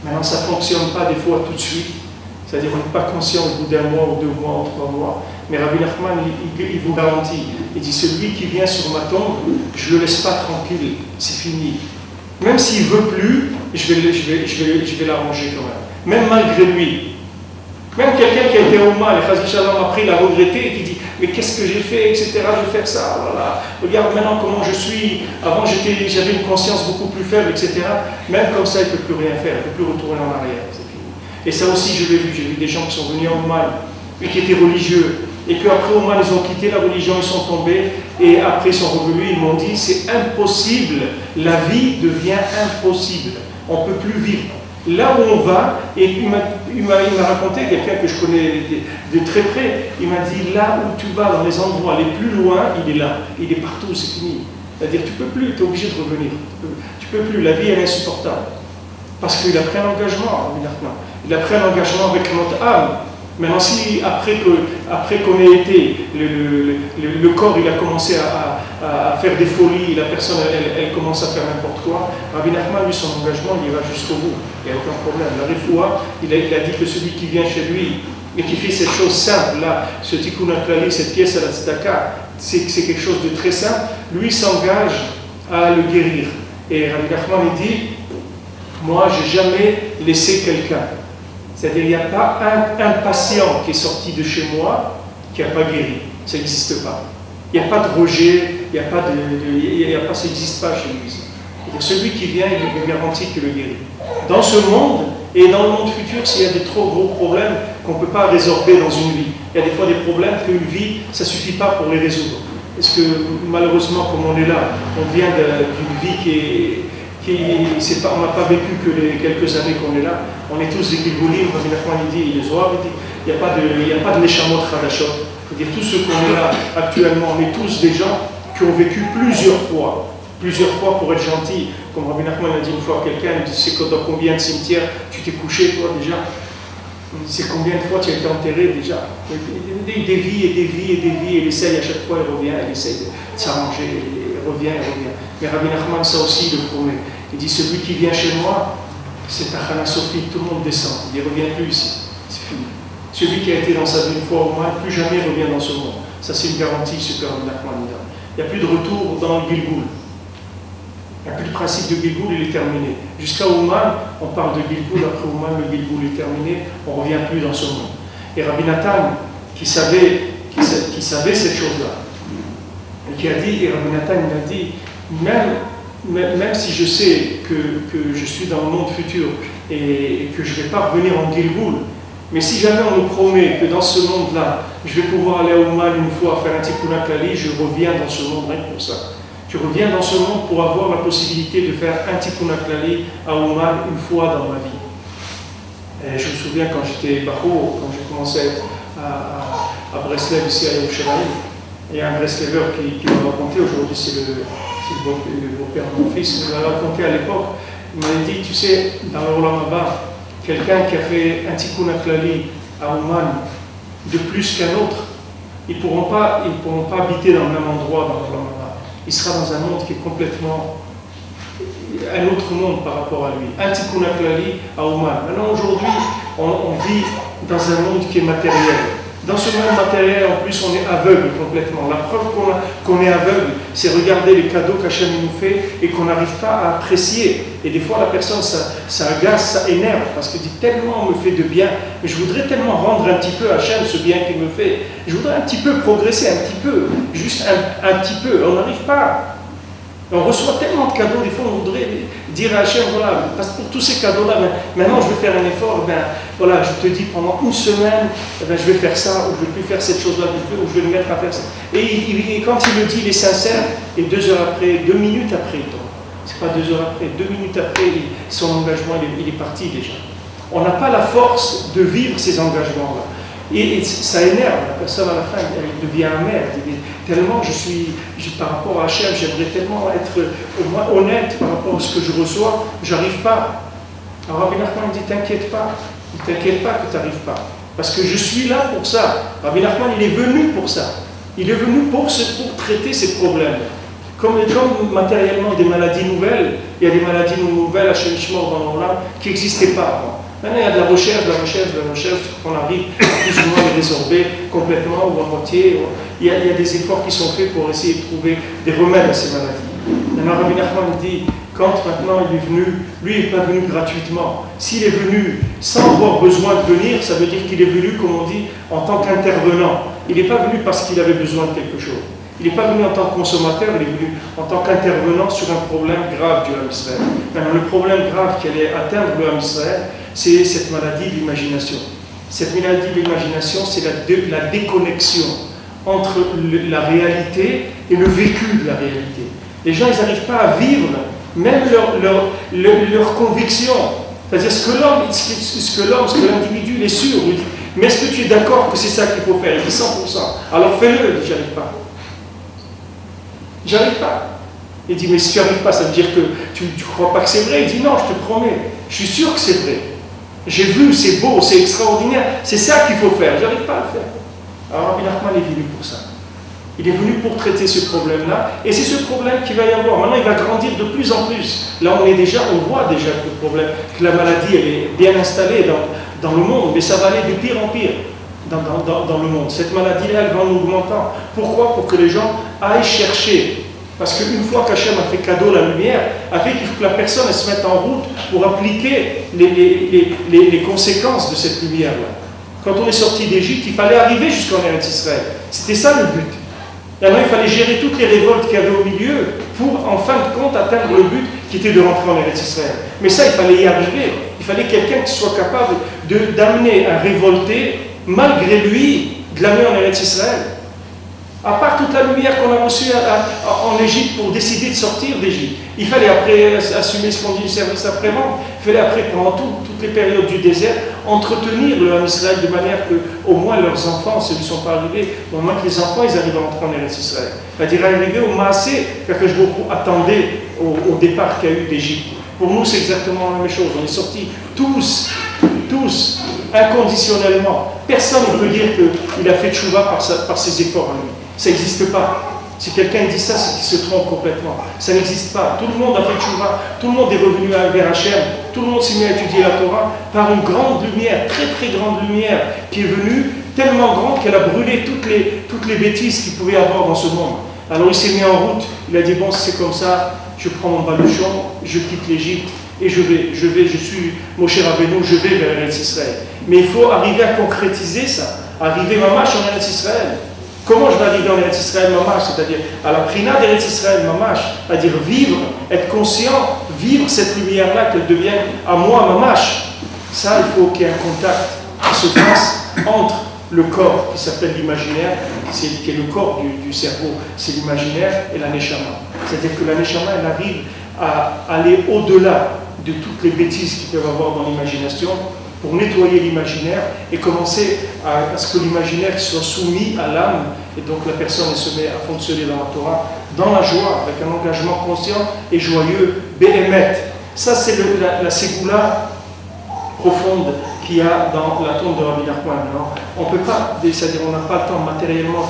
Maintenant, ça ne fonctionne pas des fois tout de suite. C'est-à-dire qu'on n'est pas conscient au bout d'un mois, ou 2 mois, ou 3 mois. Mais Rabbi Nachman, il vous garantit. Il dit, celui qui vient sur ma tombe, je ne le laisse pas tranquille, c'est fini. Même s'il ne veut plus, je vais l'arranger quand même. Même malgré lui. Même quelqu'un qui a été au mal, et Chazi Shalom après, il a regretté, et qui dit, mais qu'est-ce que j'ai fait, etc. Je vais faire ça, voilà. Regarde maintenant comment je suis. Avant, j'avais une conscience beaucoup plus faible, etc. Même comme ça, il ne peut plus rien faire, il ne peut plus retourner en arrière. Et ça aussi, je l'ai vu. J'ai vu des gens qui sont venus en Oman et qui étaient religieux. Et qu'après Oman, ils ont quitté la religion, ils sont tombés. Et après, ils sont revenus, ils m'ont dit, c'est impossible. La vie devient impossible. On ne peut plus vivre. Là où on va, et il m'a raconté, quelqu'un que je connais de très près, il m'a dit, là où tu vas, dans les endroits les plus loin, il est là. Il est partout, c'est fini. C'est-à-dire, tu ne peux plus, tu es obligé de revenir. Tu ne peux plus, la vie, elle est insupportable. Parce qu'il a pris un engagement, il a pris un engagement avec notre âme. Maintenant, si après qu'on ait été, le corps il a commencé à faire des folies, la personne elle commence à faire n'importe quoi, Rabbi Nachman, lui, son engagement, il va jusqu'au bout. Il n'y a aucun problème. La Refoua, il a dit que celui qui vient chez lui et qui fait cette chose simple, là, ce tikkun klali, cette pièce à la tzedaka, c'est quelque chose de très simple, lui s'engage à le guérir. Et Rabbi Nachman, il dit, moi, je n'ai jamais laissé quelqu'un. C'est-à-dire, il n'y a pas un patient qui est sorti de chez moi qui n'a pas guéri. Ça n'existe pas. Il n'y a pas de rejet, ça n'existe pas chez lui. Celui qui vient, il lui garantit qu'il le guérit. Dans ce monde, et dans le monde futur, s'il y a des trop gros problèmes qu'on ne peut pas résorber dans une vie, il y a des fois des problèmes qu'une vie, ça ne suffit pas pour les résoudre. Parce que malheureusement, comme on est là, on vient d'une vie on n'a pas vécu que les quelques années qu'on est là. On est tous des Gilgoulim, comme il dit, il n'y a pas de Neshamot Khadashot. C'est-à-dire, tous ceux qu'on est là actuellement, on est tous des gens qui ont vécu plusieurs fois pour être gentils. Comme Rabbi Nachman a dit une fois à quelqu'un, il dit, c'est dans combien de cimetières tu t'es couché, toi, déjà? C'est combien de fois tu as été enterré, déjà? Des vies et des vies et des vies, il essaye à chaque fois, il revient, il essaye de s'arranger, il revient. Mais Rabbi Nachman, ça aussi, il le promet. Il dit, celui qui vient chez moi, c'est Tachana Sophie, tout le monde descend, il ne revient plus ici, c'est fini. Celui qui a été dans sa vie une fois au moins, plus jamais revient dans ce monde. Ça, c'est une garantie, ce que Rabbi Nachman dit. Il n'y a plus de retour dans le Gilgoul. Il n'y a plus de principe de Gilgoul, il est terminé. Jusqu'à Ouman, on parle de Gilgoul, après Ouman, le Gilgoul est terminé, on ne revient plus dans ce monde. Et Rabbi Nathan, qui savait cette chose-là, et qui a dit, et Rabbi Nathan, il a dit, même si je sais que je suis dans le monde futur et que je ne vais pas revenir en Gilgoul, mais si jamais on me promet que dans ce monde-là, je vais pouvoir aller à Ouman une fois faire un tikkun klali, je reviens dans ce monde rien que pour ça. Je reviens dans ce monde pour avoir la possibilité de faire un tikkun klali à Ouman une fois dans ma vie. Et je me souviens quand j'étais Bacho, quand j'ai commencé à être à Breslev, ici à Yerushalayim, il y a un Breslever qui m'a raconté, aujourd'hui c'est le beau-père de mon fils, il m'a raconté à l'époque, il m'avait dit, tu sais, dans le Olam Haba, quelqu'un qui a fait un tikkun klali à Ouman de plus qu'un autre, ils ne pourront pas habiter dans le même endroit dans le Olam Haba. Il sera dans un monde qui est complètement un autre monde par rapport à lui. Un tikkun klali à Ouman. Maintenant, aujourd'hui, on vit dans un monde qui est matériel. Dans ce monde matériel, en plus, on est aveugle complètement. La preuve qu'on est aveugle, c'est regarder les cadeaux qu'Hachem nous fait et qu'on n'arrive pas à apprécier. Et des fois, la personne, ça agace, ça énerve, parce que dit tellement on me fait de bien, mais je voudrais tellement rendre un petit peu à Hachem ce bien qu'il me fait. Je voudrais un petit peu progresser, un petit peu, juste un petit peu. On n'arrive pas. Et on reçoit tellement de cadeaux, des fois on voudrait dire à Hachem, voilà, parce que pour tous ces cadeaux-là, maintenant je vais faire un effort, voilà, je te dis pendant une semaine, je vais faire ça, ou je vais plus faire cette chose-là, ou je vais me mettre à faire ça. Et quand il le dit, il est sincère, et 2 heures après, 2 minutes après, il tombe. C'est pas 2 heures après, 2 minutes après, son engagement, il est parti déjà. On n'a pas la force de vivre ces engagements-là. Et ça énerve, la personne à la fin, elle devient amère. Tellement par rapport à Hachem, j'aimerais tellement être au moins honnête par rapport à ce que je reçois, j'arrive pas. Alors Rabbi Nachman dit, t'inquiète pas que tu n'arrives pas. Parce que je suis là pour ça. Rabbi Nachman, il est venu pour ça. Il est venu pour traiter ces problèmes. Comme matériellement des maladies nouvelles, il y a des maladies nouvelles à Shemishmor dans l'Olam qui n'existaient pas avant. Maintenant, il y a de la recherche, qu'on arrive à plus ou moins les résorber complètement ou à moitié. Il y a des efforts qui sont faits pour essayer de trouver des remèdes à ces maladies. Maintenant, Rabbi Nachman dit, quand maintenant il est venu, lui il n'est pas venu gratuitement. S'il est venu sans avoir besoin de venir, ça veut dire qu'il est venu, comme on dit, en tant qu'intervenant. Il n'est pas venu parce qu'il avait besoin de quelque chose. Il n'est pas venu en tant que consommateur, il est venu en tant qu'intervenant sur un problème grave du Ham Israël. Maintenant, le problème grave qui allait atteindre le Ham Israël, c'est cette maladie de l'imagination. Cette maladie de l'imagination, c'est la déconnexion entre la réalité et le vécu de la réalité. Les gens, ils n'arrivent pas à vivre même leur conviction. C'est-à-dire ce que l'individu il est sûr. Il dit, mais est-ce que tu es d'accord que c'est ça qu'il faut faire? Il dit 100%. Alors fais-le. Il dit, j'arrive pas. J'arrive pas. Il dit, mais si tu n'arrives pas, ça veut dire que tu ne crois pas que c'est vrai. Il dit, non, je te promets, je suis sûr que c'est vrai. J'ai vu, c'est beau, c'est extraordinaire, c'est ça qu'il faut faire. J'arrive pas à le faire. Alors Rabbi Nachman est venu pour ça. Il est venu pour traiter ce problème-là, et c'est ce problème qu'il va y avoir. Maintenant, il va grandir de plus en plus. Là, on voit déjà que le problème, que la maladie, elle est bien installée dans le monde, mais ça va aller de pire en pire dans le monde. Cette maladie-là, elle va en augmentant. Pourquoi? Pour que les gens aillent chercher. Parce qu'une fois qu'Hachem a fait cadeau la lumière, il faut que la personne elle se mette en route pour appliquer les conséquences de cette lumière-là. Quand on est sorti d'Égypte, il fallait arriver jusqu'en Eretz Israël. C'était ça le but. Et alors il fallait gérer toutes les révoltes qu'il y avait au milieu pour, en fin de compte, atteindre le but qui était de rentrer en Eretz Israël. Mais ça, il fallait y arriver. Il fallait quelqu'un qui soit capable d'amener un révolté, malgré lui, de l'amener en Eretz Israël. À part toute la lumière qu'on a reçue en Égypte pour décider de sortir d'Égypte. Il fallait après assumer ce qu'on dit du service après-vente. Il fallait après, pendant toutes les périodes du désert, entretenir le Ham Israël de manière que, au moins, leurs enfants, s'ils ne sont pas arrivés, au moins que les enfants, ils arrivent à entrer en Eretz Israël. C'est-à-dire arriver au Maasé, que je attendais au départ qu'il y a eu d'Égypte. Pour nous, c'est exactement la même chose. On est sortis tous, inconditionnellement. Personne ne peut dire qu'il a fait tchouva par ses efforts à lui. Ça n'existe pas. Si quelqu'un dit ça, c'est qu'il se trompe complètement. Ça n'existe pas. Tout le monde a fait tchouva, tout le monde est revenu vers Hachem, tout le monde s'est mis à étudier la Torah par une grande lumière, très très grande lumière, qui est venue tellement grande qu'elle a brûlé toutes les bêtises qu'il pouvait y avoir dans ce monde. Alors il s'est mis en route, il a dit, bon, c'est comme ça, je prends mon baluchon, je quitte l'Égypte, et je suis Moshe Rabbeinu, je vais vers Eretz Israël. Mais il faut arriver à concrétiser ça, arriver mamash en Eretz Israël. Comment je vais arriver en Eretz Israël mamash, c'est-à-dire à la prina d'Eretz Israël mamash, c'est-à-dire vivre, être conscient, vivre cette lumière-là, qu'elle devienne à moi mamash. Ça, il faut qu'il y ait un contact qui se fasse entre le corps qui s'appelle l'imaginaire, qui est le corps du cerveau, c'est l'imaginaire, et la neshama. C'est-à-dire que la neshama, elle arrive à aller au-delà de toutes les bêtises qu'il peut y avoir dans l'imagination, pour nettoyer l'imaginaire et commencer à ce que l'imaginaire soit soumis à l'âme, et donc la personne se met à fonctionner dans la Torah, dans la joie, avec un engagement conscient et joyeux, Béhémet. Ça, c'est la ségoula profonde qu'il y a dans la tombe de Rabbi Nachman. On peut pas, c'est-à-dire on n'a pas le temps matériellement,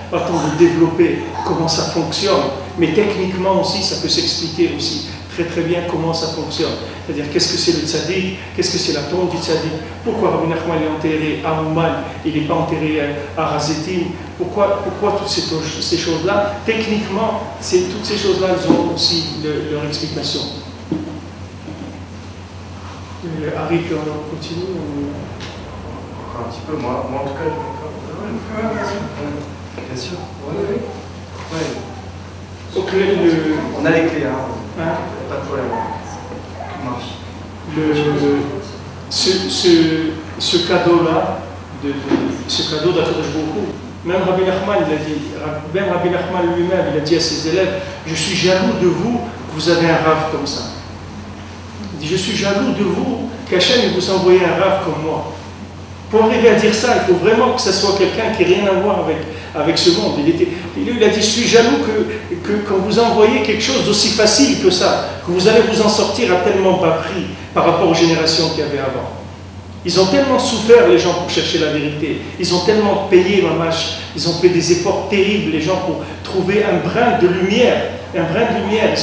pas le temps de développer comment ça fonctionne, mais techniquement aussi, ça peut s'expliquer aussi très très bien comment ça fonctionne. C'est-à-dire qu'est-ce que c'est le tzaddik, qu'est-ce que c'est la tombe du tzaddik, pourquoi Rabbi Nachman est enterré à Ouman, il n'est pas enterré à Razetim, pourquoi toutes ces choses-là. Techniquement, toutes ces choses-là, elles ont aussi leur explication. Harry, on continue un petit peu, moi en tout cas, bien sûr. Ouais. Donc, on a les clés, hein. Hein? Pas de problème. Tout marche. Ce cadeau-là, ce cadeau d'Akadosh Baruch Hu, même Rabbi Nachman, il a dit, même Rabbi Nachman lui-même, il a dit à ses élèves, je suis jaloux de vous, que vous avez un rave comme ça. Il dit, je suis jaloux de vous, qu'Hachem vous envoie un rave comme moi. Pour arriver à dire ça, il faut vraiment que ce soit quelqu'un qui n'a rien à voir avec ce monde. Il a dit, je suis jaloux que quand vous envoyez quelque chose d'aussi facile que ça, que vous allez vous en sortir à tellement bas prix par rapport aux générations qu'il y avait avant. Ils ont tellement souffert, les gens, pour chercher la vérité. Ils ont tellement payé, mamash. Ils ont fait des efforts terribles, les gens, pour trouver un brin de lumière. Un brin de lumière.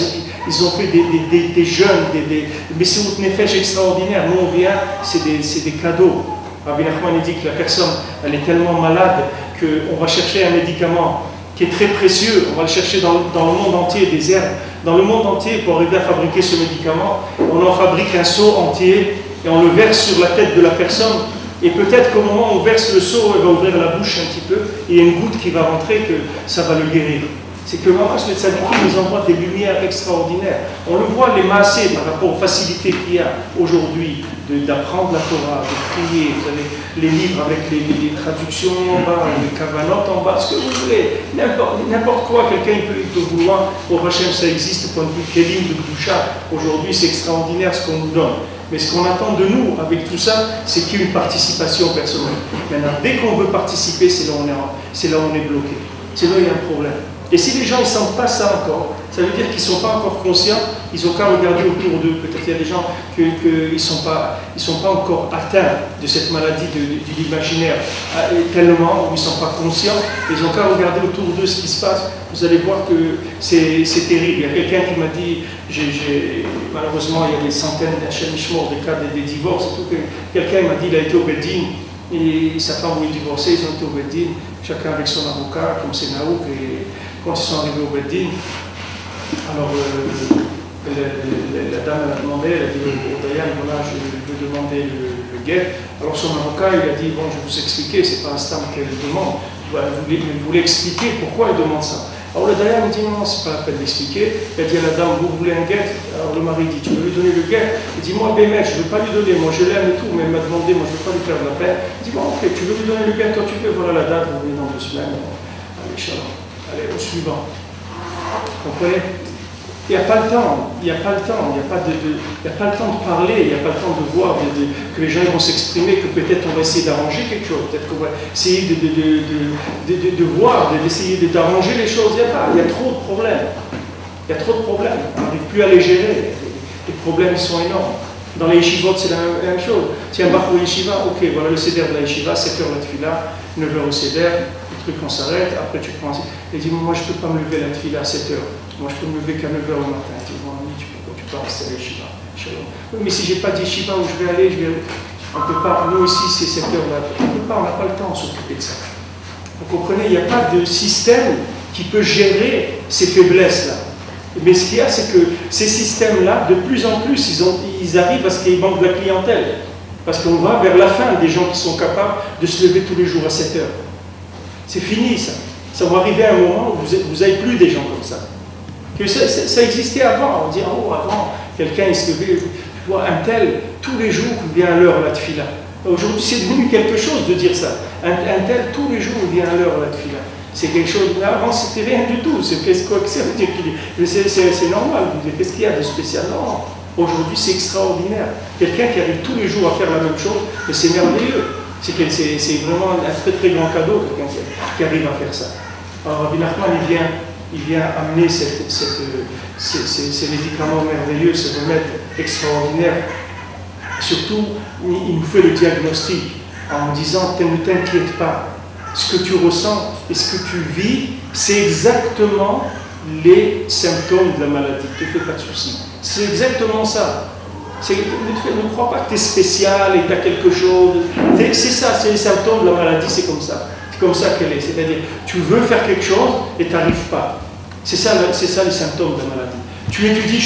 Ils ont fait des jeûnes, des Messihout Nefesh extraordinaires. Nous, on vient, c'est des cadeaux. Rabbi Nachman dit que la personne, elle est tellement malade qu'on va chercher un médicament qui est très précieux. On va le chercher dans le monde entier, des herbes. Dans le monde entier, pour arriver à fabriquer ce médicament, on en fabrique un seau entier et on le verse sur la tête de la personne. Et peut-être qu'au moment où on verse le seau, elle va ouvrir la bouche un petit peu et il y a une goutte qui va rentrer, que ça va le guérir. C'est que Mamash le Tzadiki nous envoie des lumières extraordinaires. On le voit, les maasés, par rapport aux facilités qu'il y a aujourd'hui d'apprendre la Torah, de prier. Vous avez les livres avec les traductions en bas, les kavanotes en bas, ce que vous voulez. N'importe quoi, quelqu'un peut vouloir. Au Hachem, ça existe, point de vue Kélim, de Doucha. Aujourd'hui, c'est extraordinaire ce qu'on nous donne. Mais ce qu'on attend de nous, avec tout ça, c'est qu'il y ait une participation personnelle. Maintenant, dès qu'on veut participer, c'est là où on est bloqué. C'est là où il y a un problème. Et si les gens ne sentent pas ça encore, ça veut dire qu'ils ne sont pas encore conscients, ils n'ont qu'à regarder autour d'eux. Peut-être qu'il y a des gens qui ne sont pas encore atteints de cette maladie de l'imaginaire tellement, ils ne sont pas conscients, ils n'ont qu'à regarder autour d'eux ce qui se passe. Vous allez voir que c'est terrible. Il y a quelqu'un qui m'a dit, malheureusement il y a des centaines d'Hachem Ishmor, des cas des divorces, et tout. Quelqu'un m'a dit, il a été au Beddin, et sa femme voulait divorcer, ils ont été au Beddin, chacun avec son avocat, comme c'est Naouk, et quand ils sont arrivés au Beddin, alors la dame a demandé, elle a dit au Dayan, voilà, je veux demander le guet. Alors son avocat, il a dit, bon, je vais vous expliquer, c'est pas un stamp qu'elle demande, il voulait expliquer pourquoi elle demande ça. Alors le Dayan me dit, non, c'est pas la peine d'expliquer. Il a dit à la dame, vous voulez un guet? Alors le mari dit, tu veux lui donner le guet? Il dit, moi, Bémet, je ne veux pas lui donner, moi je l'aime et tout, mais elle m'a demandé, moi je ne veux pas lui faire de la peine. Il dit, bon, ok, tu veux lui donner le guet, toi tu peux, voilà la date, vous venez dans 2 semaines. Allez, shalom. Allez, au suivant. Vous comprenez? Il n'y a pas le temps, il n'y a pas le temps, il n'y a pas le temps de parler, il n'y a pas le temps de voir que les gens vont s'exprimer, que peut-être on va essayer d'arranger quelque chose, peut-être qu'on va essayer de voir, d'essayer d'arranger les choses. Il y a trop de problèmes. Il y a trop de problèmes. On n'arrive plus à les gérer. Les problèmes sont énormes. Dans les yeshivot, c'est la même chose. Tiens, va pour yeshiva, ok, voilà le seder de la yeshiva, 7h la tefila, 9h au seder, le truc on s'arrête, après tu prends. Et dis, moi je ne peux pas me lever la tefila à 7h. Moi, je peux me lever qu'à 9h le matin. Tu vois, tu peux rester à yeshiva. Oui, mais si je n'ai pas de yeshiva où je vais aller, on ne peut pas. Nous ici, c'est cette heure-là. On n'a pas le temps de s'occuper de ça. Vous comprenez, il n'y a pas de système qui peut gérer ces faiblesses-là. Mais ce qu'il y a, c'est que ces systèmes-là, de plus en plus, ils arrivent à ce qu'il manque de la clientèle. Parce qu'on va vers la fin des gens qui sont capables de se lever tous les jours à 7 heures. C'est fini, ça. Ça va arriver à un moment où vous n'avez plus des gens comme ça. Que ça existait avant. On dit, oh, avant, quelqu'un il se levait, tu vois, un tel, tous les jours, vient à l'heure à la tefila. Aujourd'hui, c'est devenu quelque chose de dire ça. Un tel, tous les jours, vient à l'heure à la tefila. C'est quelque chose, avant, c'était rien du tout. C'est quoi que ça veut dire? C'est normal. Qu'est-ce qu'il y a de spécial? Non. Aujourd'hui, c'est extraordinaire. Quelqu'un qui arrive tous les jours à faire la même chose, mais c'est merveilleux. C'est vraiment un très très grand cadeau, quelqu'un qui arrive à faire ça. Alors, Rabbi Nachman, il vient amener ces médicaments merveilleux, ces remèdes extraordinaires. Surtout, il nous fait le diagnostic en disant, ne t'inquiète pas. Ce que tu ressens et ce que tu vis, c'est exactement les symptômes de la maladie. Ne te fais pas de soucis. C'est exactement ça. Ne crois pas que tu es spécial et que tu as quelque chose. C'est ça, c'est les symptômes de la maladie, c'est comme ça. C'est comme ça qu'elle est. C'est-à-dire, tu veux faire quelque chose et tu n'arrives pas. C'est ça les symptômes de la maladie. Tu étudies